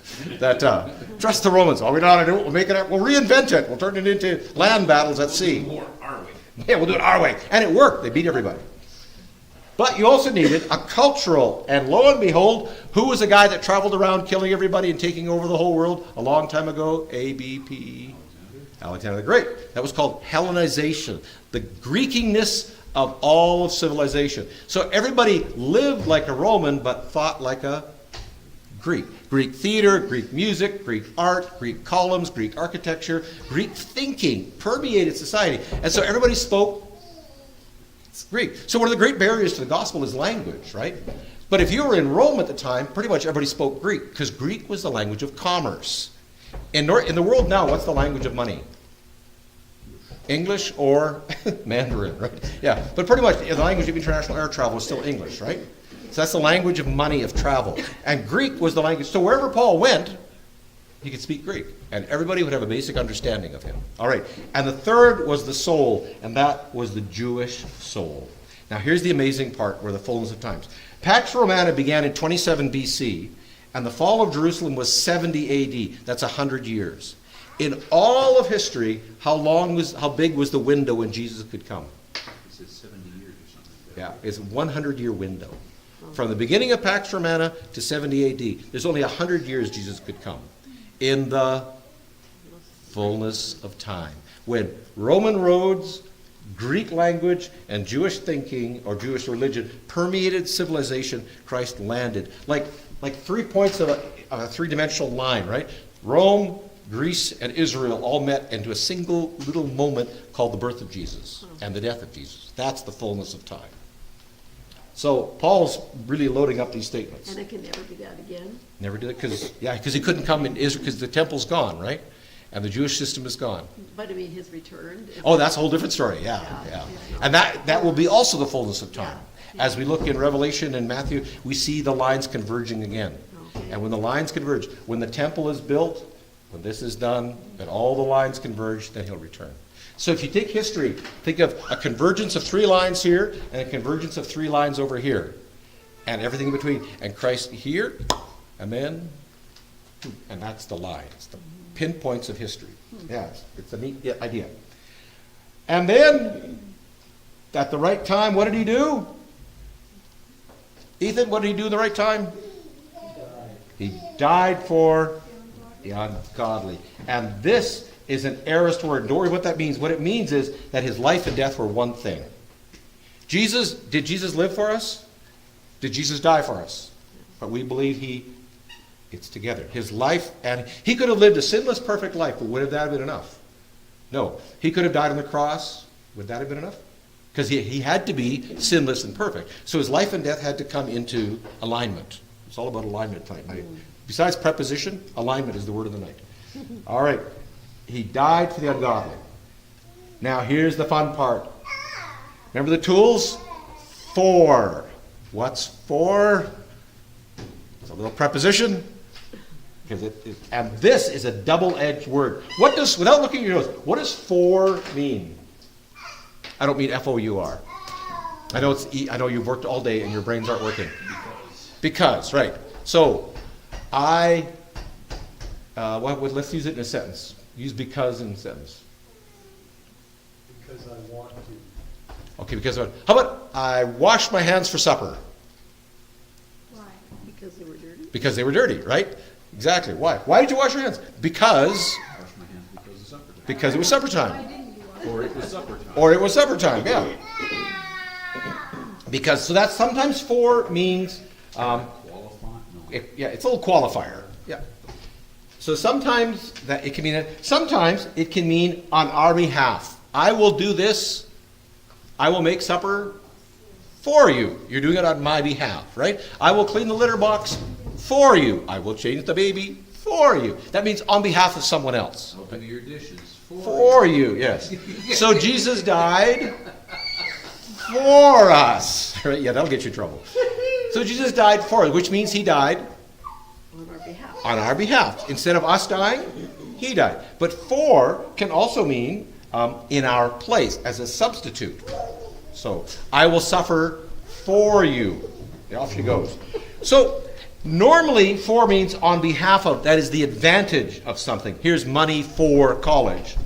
Trust the Romans. All we know how to do it, we'll reinvent it. We'll turn it into land battles at sea. More our way. Yeah, we'll do it our way. And it worked. They beat everybody. But you also needed a cultural, and lo and behold, who was the guy that traveled around killing everybody and taking over the whole world a long time ago? ABP. Alexander the Great. That was called Hellenization, the Greekiness of all of civilization. So everybody lived like a Roman, but thought like a Greek. Greek theater, Greek music, Greek art, Greek columns, Greek architecture, Greek thinking permeated society. And so everybody spoke Greek. So one of the great barriers to the gospel is language, right? But if you were in Rome at the time, pretty much everybody spoke Greek, because Greek was the language of commerce. In the world now, what's the language of money? English or Mandarin, right? Yeah, but pretty much the language of international air travel is still English, right? So that's the language of money, of travel. And Greek was the language. So wherever Paul went, he could speak Greek. And everybody would have a basic understanding of him. All right. And the third was the soul, and that was the Jewish soul. Now here's the amazing part, where the fullness of times. Pax Romana began in 27 BC, and the fall of Jerusalem was 70 AD. That's 100 years. In all of history, how big was the window when Jesus could come? He said 70 years or something like Yeah, it's a 100-year window. From the beginning of Pax Romana to 70 AD, there's only 100 years Jesus could come. In the fullness of time. When Roman roads, Greek language, and Jewish thinking or Jewish religion permeated civilization, Christ landed. Like 3 points of a three-dimensional line, right? Rome, Greece, and Israel all met into a single little moment called the birth of Jesus and the death of Jesus. That's the fullness of time. So Paul's really loading up these statements. And it can never be that again? Never did it because he couldn't come in Israel because the temple's gone, right? And the Jewish system is gone. But I mean, his return? Oh, that's a whole different story, yeah. And that will be also the fullness of time. As we look in Revelation and Matthew, we see the lines converging again. Okay. And when the lines converge, when the temple is built, when this is done, and all the lines converge, then he'll return. So if you take history, think of a convergence of 3 lines here and a convergence of 3 lines over here. And everything in between. And Christ here, and then, and that's the line. It's the pinpoints of history. Yeah, it's a neat idea. And then, at the right time, what did he do? Ethan, what did he do in the right time? He died for the ungodly. And this is an aorist word. Don't worry what that means. What it means is that his life and death were one thing. Did Jesus live for us? Did Jesus die for us? But we believe it's together. His life, and he could have lived a sinless, perfect life, but would that have been enough? No. He could have died on the cross. Would that have been enough? Because he had to be sinless and perfect. So his life and death had to come into alignment. It's all about alignment tonight. Besides preposition, alignment is the word of the night. All right. He died for the ungodly. Now here's the fun part. Remember the tools? For. What's for? It's a little preposition. And this is a double-edged word. Without looking at your notes, what does for mean? I don't mean F-O-U-R. I know you've worked all day and your brains aren't working. Because, right. So, let's use it in a sentence. Use because in a sentence. Because I want to. Okay, because how about I washed my hands for supper? Why? Because they were dirty? Because they were dirty, right? Exactly. Why? Why did you wash your hands? Because it was supper time. Or it was supper time. Or it was supper time, yeah. Because, so that sometimes for means, it's a little qualifier. Yeah. So sometimes it can mean on our behalf. I will do this. I will make supper for you. You're doing it on my behalf, right? I will clean the litter box for you. I will change the baby for you. That means on behalf of someone else. I'll do your dishes for you, yes. So Jesus died for us. Right? Yeah, that'll get you in trouble. So Jesus died for us, which means he died on our behalf. On our behalf. Instead of us dying, he died. But for can also mean in our place, as a substitute. So, I will suffer for you. Off she goes. So, normally, for means on behalf of. That is the advantage of something. Here's money for college.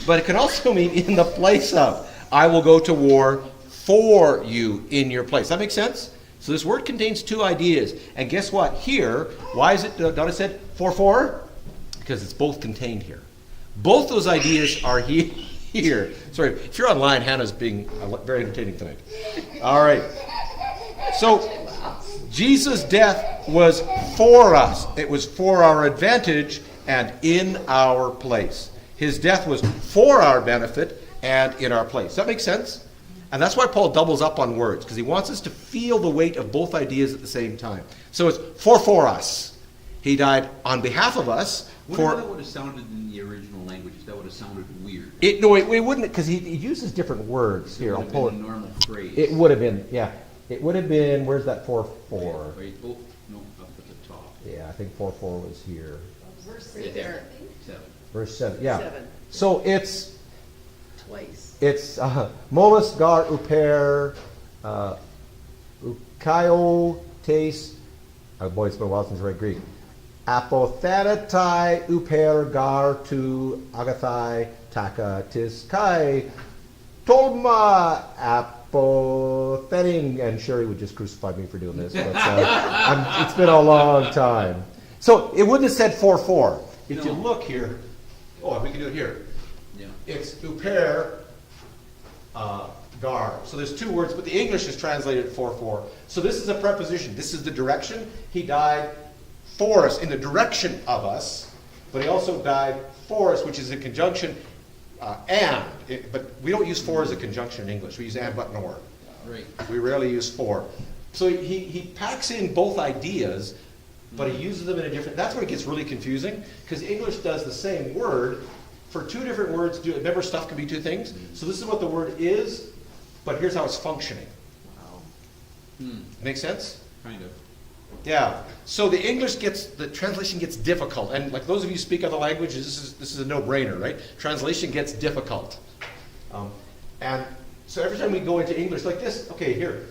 But it can also mean in the place of. I will go to war for you in your place. That makes sense? So this word contains 2 ideas. And guess what? Here, why is it, Donna said, for? Because it's both contained here. Both those ideas are here. Sorry, if you're online, Hannah's being very entertaining tonight. All right. So, Jesus' death was for us. It was for our advantage and in our place. His death was for our benefit and in our place. Does that make sense? And that's why Paul doubles up on words, because he wants us to feel the weight of both ideas at the same time. So it's for us. He died on behalf of us. That would have sounded in the original languages. That would have sounded weird. It wouldn't, because he uses different words here. It would have been a normal phrase. It would have been, yeah. It would have been, where's that 4? Right. Oh, no, up at the top. Yeah, I think 4 was here. Verse 7. Verse 7, yeah. 7. So it's twice. It's molus gar uper ukaio tes. Oh boy, it's been a while since I read Greek. Apothanatai uper gar tu agathai taka tis kai tolma apothecting, and Sherry would just crucify me for doing this, but it's been a long time. So it wouldn't have said 4-4. If you look here, we can do it here. Yeah. It's uper, gar. So there's two words, but the English is translated 4-4. So this is a preposition. This is the direction. He died for us, in the direction of us, but he also died for us, which is a conjunction, but we don't use for as a conjunction in English. We use and, but, nor. Right. We rarely use for. So he packs in both ideas, but he uses them in a different, that's where it gets really confusing, because English does the same word for two different words. Remember, stuff can be two things? So this is what the word is, but here's how it's functioning. Wow. Make sense? Kind of. Yeah. So the translation gets difficult, and like those of you who speak other languages, this is a no-brainer, right? Translation gets difficult, and so every time we go into English like this, okay, here.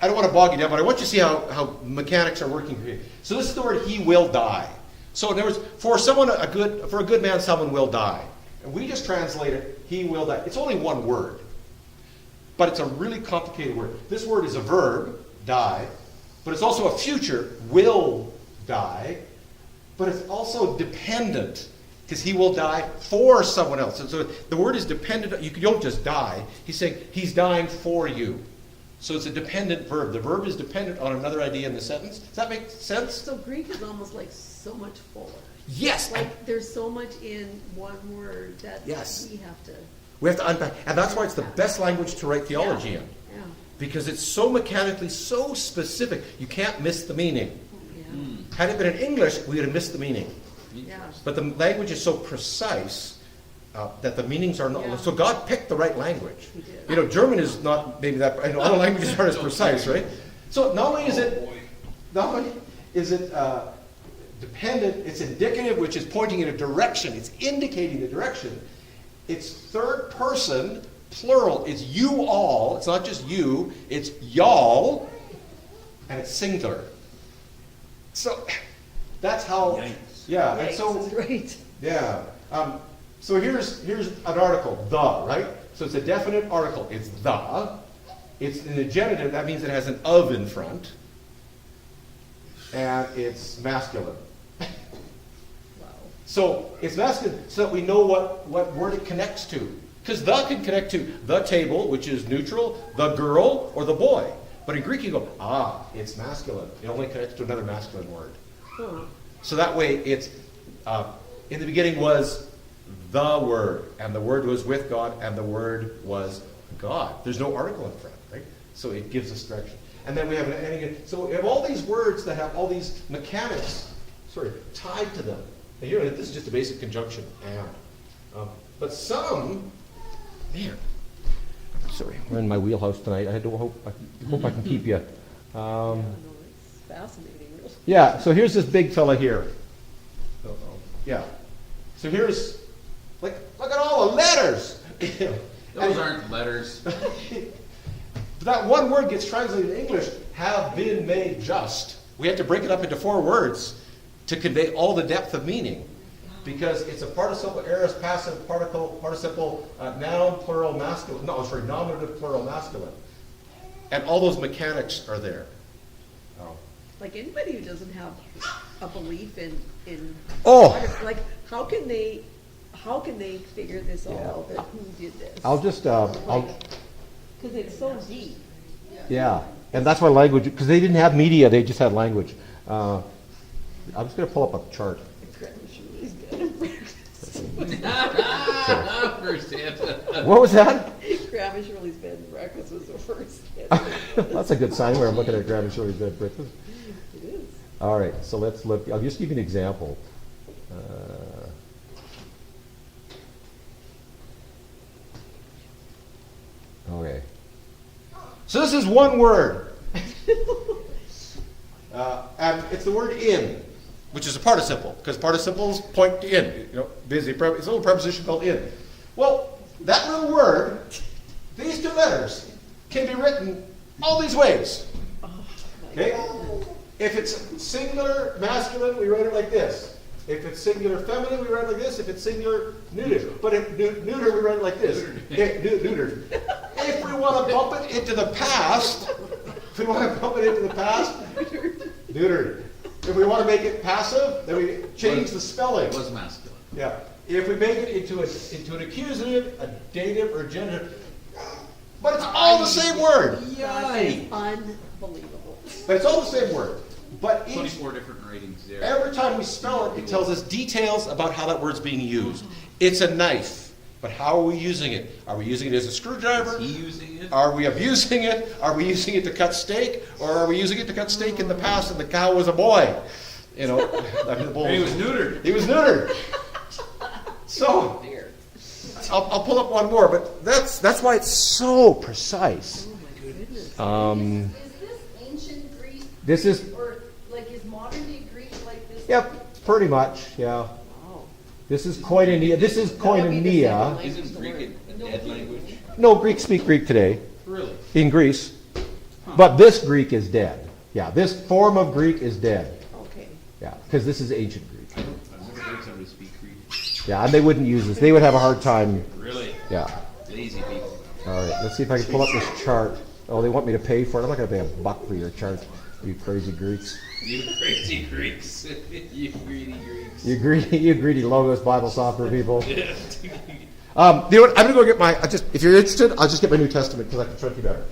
I don't want to bog you down, but I want you to see how mechanics are working here. So this is the word "he will die." So in other words, for a good man, someone will die, and we just translate it, "he will die." It's only one word, but it's a really complicated word. This word is a verb, die. But it's also a future, will die, but it's also dependent, because he will die for someone else. And so the word is dependent. You don't just die. He's saying he's dying for you. So it's a dependent verb. The verb is dependent on another idea in the sentence. Does that make sense? So Greek is almost like so much fuller. Yes. Like there's so much in one word that Yes. we have to unpack. And that's why it's the best language to write theology in. Yeah. Because it's so mechanically, so specific, you can't miss the meaning. Yeah. Had it been in English, we would have missed the meaning. Yeah. But the language is so precise that the meanings are not. Yeah. So God picked the right language. He did. German is not maybe that. Other languages aren't as precise, right? So not only is it dependent, it's indicative, which is pointing in a direction. It's indicating the direction. It's third person. Plural, it's you all, it's not just you, it's y'all, and it's singular. So that's how, yeah, and so, right. yeah. So here's an article, the, right? So it's a definite article, it's the. It's in the genitive, that means it has an of in front, and it's masculine. So it's masculine so that we know what word it connects to. Because the can connect to the table, which is neutral, the girl, or the boy. But in Greek you go, it's masculine. It only connects to another masculine word. Huh. So that way it's, in the beginning was the Word, and the Word was with God, and the Word was God. There's no article in front, right? So it gives us direction. And then we have an ending. So we have all these words that have all these mechanics, tied to them. And here, this is just a basic conjunction, and. But some, man, sorry, we're in my wheelhouse tonight. I hope I can keep you. It's fascinating. Really. Yeah, so here's this big fella here. Yeah. So here's, look at all the letters. Those aren't letters. That one word gets translated in English, have been made just. We have to break it up into 4 words to convey all the depth of meaning. Because it's a participle, aorist, passive, participle, noun, plural, masculine. No, sorry, nominative, plural, masculine. And all those mechanics are there. Like anybody who doesn't have a belief in like how can they figure this all out? Who did this? I'll just, because it's so deep. yeah. And that's why language, because they didn't have media, they just had language. I'm just going to pull up a chart. What was that? Grab and Shirley's bed and breakfast was the first. That's a good sign where I'm looking at Grab and Shirley's bed and breakfast. It is. All right, so let's look. I'll just give you an example. Okay. So this is one word. And it's the word in, which is a participle, because participles point to in. It's a little preposition called in. Well, that little word, these 2 letters, can be written all these ways. Okay? If it's singular masculine, we write it like this. If it's singular feminine, we write it like this. If it's singular neuter. But if neuter, we write it like this. Neuter. If we want to bump it into the past, neutered. If we want to make it passive, then we change the spelling. It was masculine. Yeah. If we make it into an accusative, a dative, or genitive, but it's all the same word. Yay! Unbelievable. But it's all the same word. But each, 24 different ratings there. every time we spell it, it tells us details about how that word's being used. It's a knife, but how are we using it? Are we using it as a screwdriver? Is he using it? Are we abusing it? Are we using it to cut steak? Or are we using it to cut steak in the past and the cow was a boy? You know, I mean, the bull And he was neutered. He was neutered. So, I'll pull up one more, but that's why it's so precise. Is this ancient Greek? This is, Or like is modern day Greek like this? yep, pretty much, yeah. Wow. This is koinonia. This is koinonia. Isn't Greek a dead language? No, Greeks speak Greek today Really? in Greece, but this Greek is dead. Yeah, this form of Greek is dead. Okay. Yeah, because this is ancient Greek. I've never heard somebody speak Greek. Yeah, and they wouldn't use this. They would have a hard time. Really? Yeah. Lazy people. All right, let's see if I can pull up this chart. Oh, they want me to pay for it. I'm not going to pay $1 for your chart, you crazy Greeks. You crazy Greeks. You greedy Greeks. You greedy Logos Bible software people. You know what? I'm going to go get my. If you're interested, I'll just get my New Testament because I can trust you better.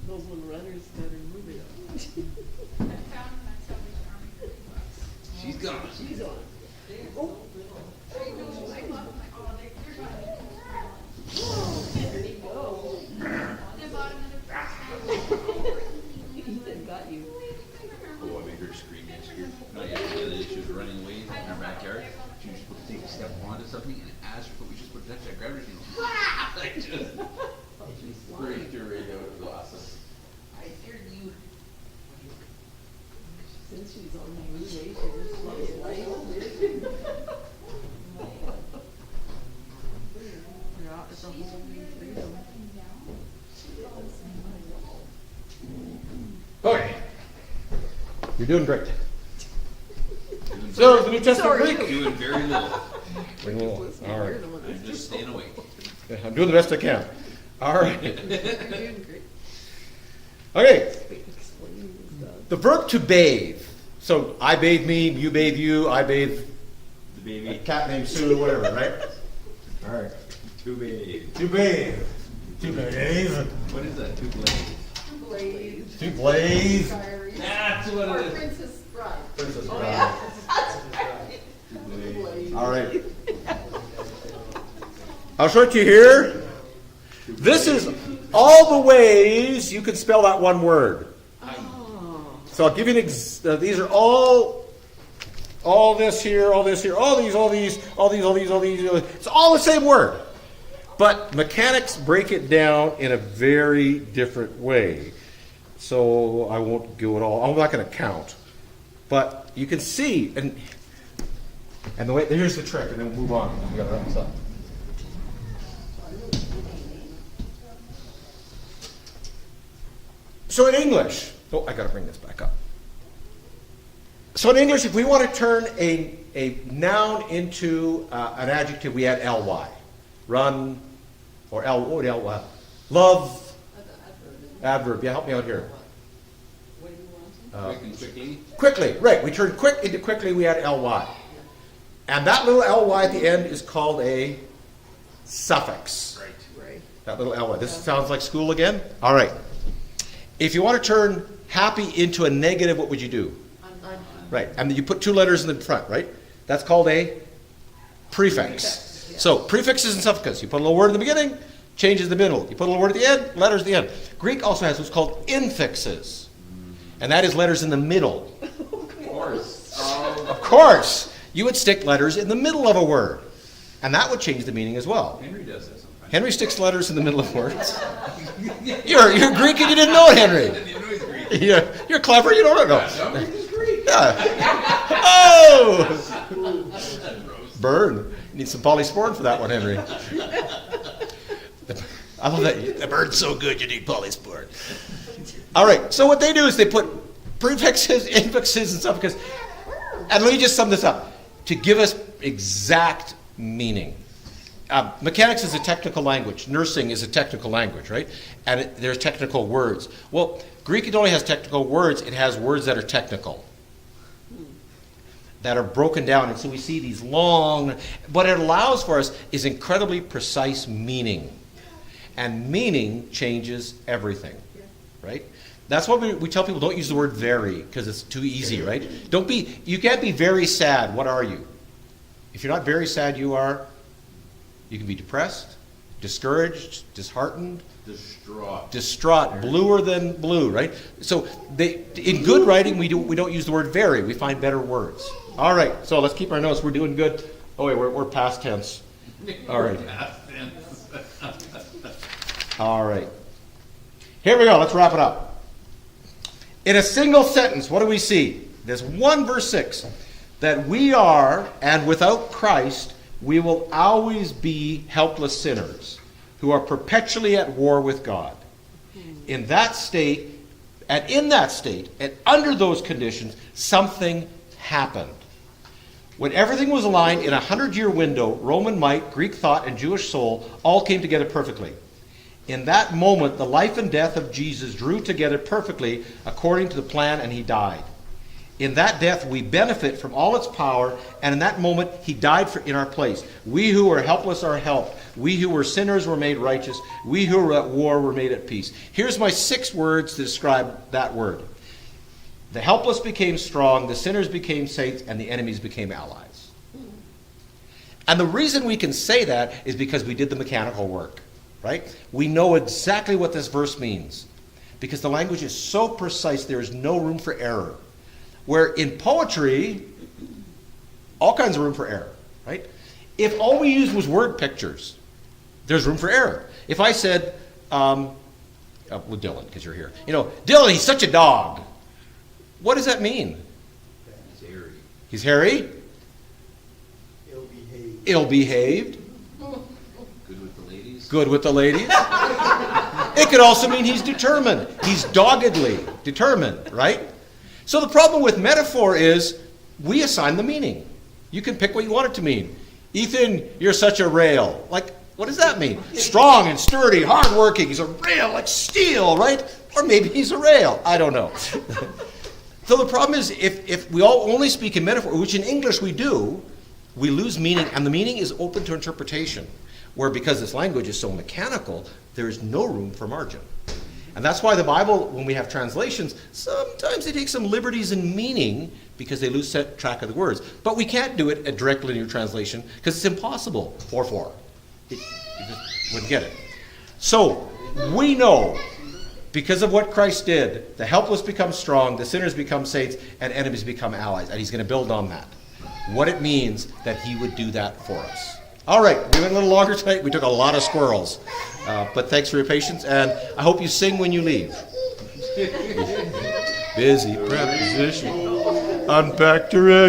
Those little runners that are moving. She's gone. She's on. There you go. Ethan got you. Oh, I made her scream yesterday. Not yesterday, she was running away in her backyard. She was supposed to take a step onto something, and as we just put that, I grabbed her and she goes, like just freaked her right out. It was awesome. I dared you. Since she's on the new age, she just loves life. Yeah, it's a whole new freedom. Okay. You're doing great. So, the New Testament Greek. Doing very little. Very little. All right. I'm just staying awake. I'm doing the best I can. All right. You're doing great. Okay. Explaining stuff. The verb to bathe. So, I bathe me, you bathe you, I bathe The baby. a cat named Sue, whatever, right? All right. Too big. To bathe. To bathe. What is that? Too blade. Blaze. To blaze. Diaries. That's what Or it is. Princess Bride. Princess Oh, Bride. yeah. Too blade. Blaze. All right. I'll show it to you here. This is all the ways you can spell that one word. So I'll give you an these are all this here, all this here, all these. It's all the same word. But mechanics break it down in a very different way. So I won't go at all. I'm not going to count. But you can see, and the way, here's the trick, and then we'll move on. We got to wrap this up. So in English, I got to bring this back up. So in English, if we want to turn a noun into an adjective, we add ly. Run, or what would ly? Love, adverb. Yeah, help me out here. Quick and quickly. Quickly, right. We turn quick into quickly, we add ly. And that little ly at the end is called a suffix. Right. That little ly. This sounds like school again? All right. If you want to turn happy into a negative, what would you do? Right. And then you put two letters in the front, right? That's called a prefix. Yeah. So prefixes and suffixes. You put a little word in the beginning, changes the middle. You put a little word at the end, letters at the end. Greek also has what's called infixes. And that is letters in the middle. Of course. Of course. You would stick letters in the middle of a word. And that would change the meaning as well. Henry does that sometimes. Henry sticks letters in the middle of words. You're Greek and you didn't know it, Henry. I didn't even know he's Greek. You're clever, you don't know. Somebody is Greek. Yeah. Oh! Burn. You need some polysporin for that one, Henry. I love that. The bird's so good you need polysporin. All right, so what they do is they put prefixes, infixes, and suffixes. And let me just sum this up. To give us exact meaning. Mechanics is a technical language. Nursing is a technical language, right? And there's technical words. Well, Greek, it only has technical words. It has words that are technical, that are broken down. And so we see these long, what it allows for us is incredibly precise meaning. And meaning changes everything, right? That's why we tell people don't use the word very, because it's too easy, right? You can't be very sad. What are you? If you're not very sad, you can be depressed, discouraged, disheartened, distraught, bluer than blue, right? So in good writing, we don't use the word very. We find better words. All right, so let's keep our notes. We're doing good. Oh wait, we're past tense. All right. All right. Here we go. Let's wrap it up. In a single sentence, what do we see? There's 1 verse 6. That we are, and without Christ, we will always be helpless sinners who are perpetually at war with God. In that state, and under those conditions, something happened. When everything was aligned in a 100-year window, Roman might, Greek thought, and Jewish soul all came together perfectly. In that moment, the life and death of Jesus drew together perfectly according to the plan, and he died. In that death, we benefit from all its power, and in that moment, he died in our place. We who were helpless are helped. We who were sinners were made righteous. We who were at war were made at peace. Here's my 6 words to describe that word. The helpless became strong, the sinners became saints, and the enemies became allies. And the reason we can say that is because we did the mechanical work, right? We know exactly what this verse means. Because the language is so precise, there is no room for error. Where in poetry, all kinds of room for error, right? If all we used was word pictures, there's room for error. If I said, with Dylan, because you're here, Dylan, he's such a dog. What does that mean? He's hairy. He's hairy? Ill-behaved. Ill-behaved. Good with the ladies. Good with the ladies. It could also mean he's determined. He's doggedly determined, right? So the problem with metaphor is we assign the meaning. You can pick what you want it to mean. Ethan, you're such a rail. Like, what does that mean? Strong and sturdy, hardworking. He's a rail like steel, right? Or maybe he's a rail. I don't know. So the problem is if we all only speak in metaphor, which in English we do, we lose meaning, and the meaning is open to interpretation. Where because this language is so mechanical, there is no room for margin. And that's why the Bible, when we have translations, sometimes they take some liberties in meaning because they lose track of the words. But we can't do it a direct linear translation because it's impossible. 4:4. You just wouldn't get it. So we know, because of what Christ did, the helpless become strong, the sinners become saints, and enemies become allies. And he's going to build on that. What it means that he would do that for us. All right, we went a little longer tonight. We took a lot of squirrels. But thanks for your patience, and I hope you sing when you leave. Busy preposition. Unpack your